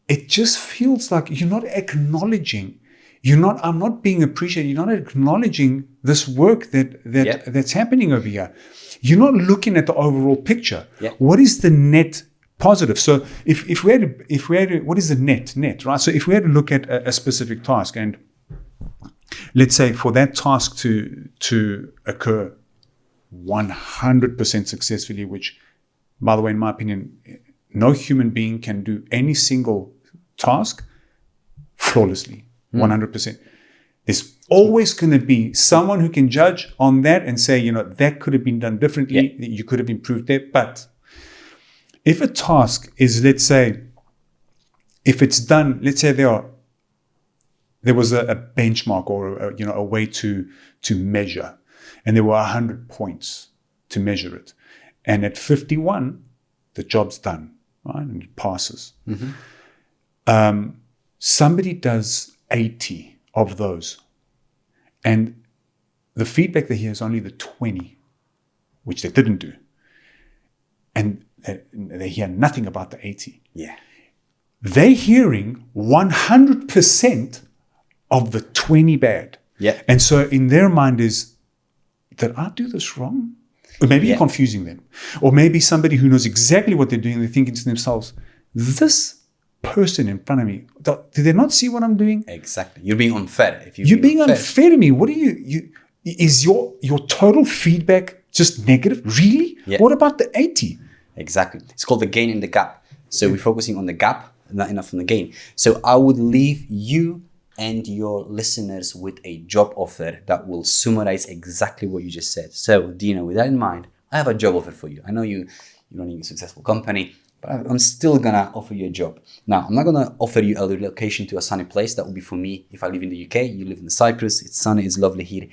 it just feels like you're not acknowledging. I'm not being appreciated. You're not acknowledging this work that's happening over here. You're not looking at the overall picture. What is the net positive? So if we had to, what is the net, right? So if we had to look at a specific task, and let's say for that task to occur 100% successfully, which, by the way, in my opinion, no human being can do any single task flawlessly, 100%. There's always going to be someone who can judge on that and say, that could have been done differently. You could have improved there. But if a task is, let's say, if it's done, let's say there was a benchmark or a way to measure, and there were 100 points to measure it, and at 51, the job's done, right, and it passes. somebody does 80 of those, and the feedback they hear is only the 20, which they didn't do, and they hear nothing about the 80. Yeah. They're hearing 100% of the 20 bad. Yeah. And so in their mind is, did I do this wrong? Or maybe you're confusing them. Or maybe somebody who knows exactly what they're doing, they're thinking to themselves, this person in front of me, do they not see what I'm doing? Exactly. You're being unfair. If You're being unfair to me. What are you is your total feedback just negative? Really? Yeah. What about the 80? Exactly. It's called the gain and the gap. So we're focusing on the gap, not enough on the gain. So I would leave you and your listeners with a job offer that will summarize exactly what you just said. So Dino, with that in mind, I have a job offer for you. I know you're running a successful company, but I'm still gonna offer you a job. Now, I'm not gonna offer you a relocation to a sunny place. That would be for me if I live in the UK. You live in Cyprus. It's sunny. It's lovely here.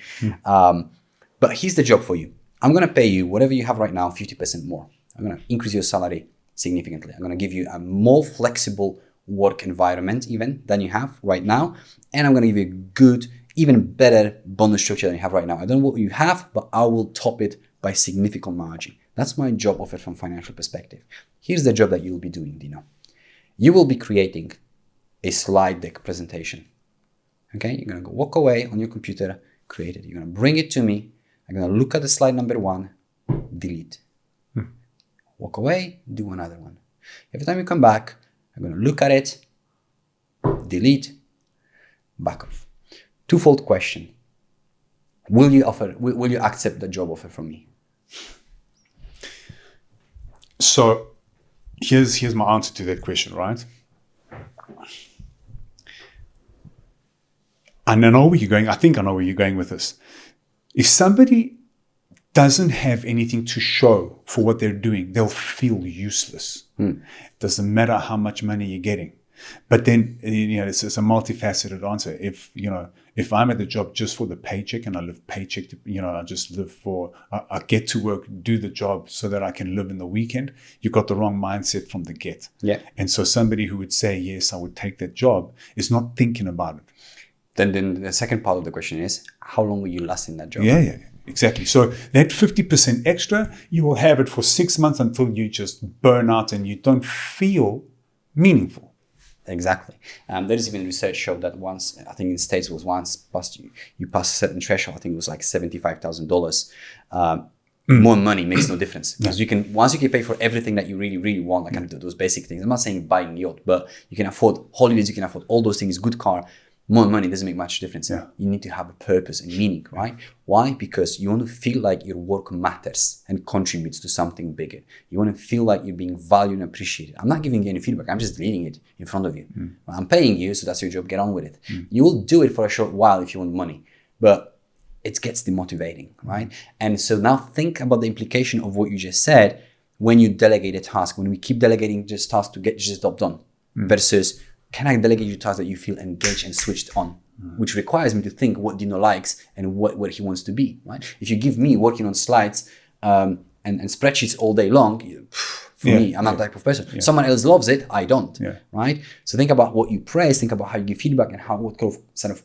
But here's the job for you. I'm gonna pay you whatever you have right now, 50% more. I'm gonna increase your salary significantly. I'm gonna give you a more flexible work environment even than you have right now. And I'm gonna give you a good, even better bonus structure than you have right now. I don't know what you have, but I will top it by significant margin. That's my job offer from financial perspective. Here's the job that you'll be doing, Dino. You will be creating a slide deck presentation. Okay, you're gonna go walk away on your computer, create it. You're gonna bring it to me. I'm gonna look at the slide number 1, delete. Walk away, do another one. Every time you come back, I'm gonna look at it, delete, back off. Twofold question. Will you accept the job offer from me? So here's my answer to that question, right? And I know where you're going. I think I know where you're going with this. If somebody doesn't have anything to show for what they're doing, they'll feel useless. Doesn't matter how much money you're getting. But then, it's a multifaceted answer. If I'm at the job just for the paycheck and I live paycheck to, I just live for, I get to work, do the job so that I can live in the weekend, you got the wrong mindset from the get. Yeah. And so somebody who would say, yes, I would take that job is not thinking about it. Then the second part of the question is, how long will you last in that job? Yeah, exactly. So that 50% extra, you will have it for 6 months until you just burn out and you don't feel meaningful. Exactly. There is even research showed that once, I think in the States was once past you pass a certain threshold, I think it was like $75,000. More money makes no difference because once you can pay for everything that you really, really want, like those basic things. I'm not saying buying a yacht, but you can afford holidays, you can afford all those things, good car. More money doesn't make much difference. Yeah. You need to have a purpose and meaning, right? Why? Because you want to feel like your work matters and contributes to something bigger. You want to feel like you're being valued and appreciated. I'm not giving you any feedback. I'm just leaving it in front of you. I'm paying you, so that's your job. Get on with it. You will do it for a short while if you want money, but it gets demotivating, right? And so now think about the implication of what you just said when you delegate a task, when we keep delegating just tasks to get just the job done versus can I delegate you tasks that you feel engaged and switched on, which requires me to think what Dino likes and what he wants to be, right? If you give me working on slides and spreadsheets all day long, for me, I'm not that type of person. Someone else loves it, I don't, right? So think about what you praise, think about how you give feedback and what kind of sort of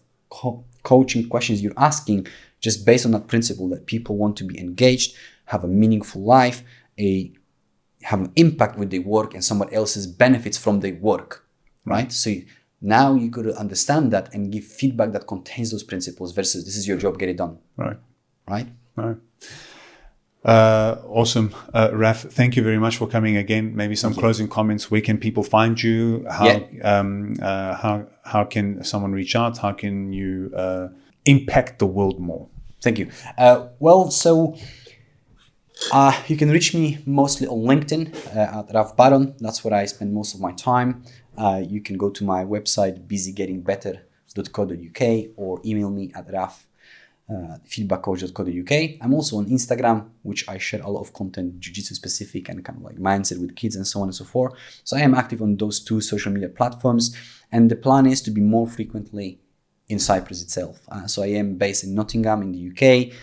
coaching questions you're asking just based on that principle that people want to be engaged, have a meaningful life, have an impact with their work and someone else's benefits from their work. Right? So now you got to understand that and give feedback that contains those principles versus this is your job, get it done. Right? Awesome. Raf, thank you very much for coming again. Maybe some closing comments. Where can people find you? How can someone reach out? How can you impact the world more? Thank you. You can reach me mostly on LinkedIn at Raf Baron. That's where I spend most of my time. You can go to my website, busygettingbetter.co.uk, or email me at raf@feedbackcoach.co.uk. I'm also on Instagram, which I share a lot of content, jiu-jitsu specific and kind of like mindset with kids and so on and so forth. So I am active on those two social media platforms. And the plan is to be more frequently in Cyprus itself. So I am based in Nottingham in the UK.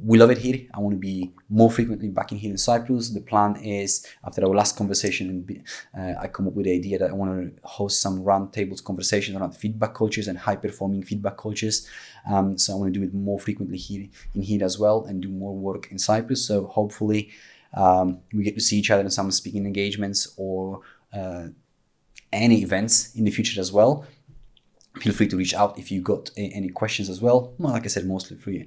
We love it here. I want to be more frequently back in here in Cyprus. The plan is, after our last conversation, I come up with the idea that I want to host some roundtables conversations around feedback cultures and high-performing feedback cultures. So I want to do it more frequently here as well, and do more work in Cyprus. So hopefully we get to see each other in some speaking engagements or any events in the future as well. Feel free to reach out if you got any questions as well. Well, like I said, mostly through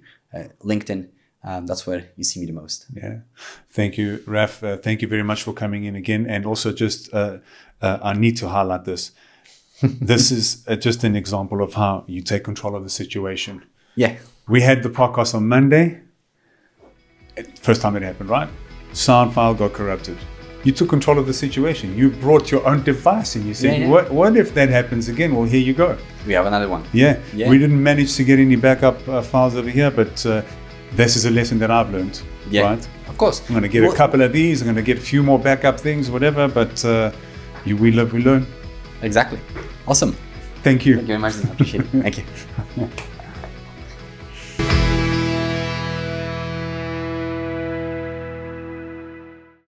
LinkedIn. That's where you see me the most. Yeah. Thank you, Raf. Thank you very much for coming in again. And also just, I need to highlight this. This is just an example of how you take control of the situation. Yeah. We had the podcast on Monday. First time it happened, right? Sound file got corrupted. You took control of the situation. You brought your own device and you said, what if that happens again? Well, here you go. We have another one. Yeah. We didn't manage to get any backup files over here, but this is a lesson that I've learned, right? Of course. I'm going to get a couple of these. I'm going to get a few more backup things, whatever, but we live, we learn. Exactly. Awesome. Thank you. Thank you very much. I appreciate it. Thank you.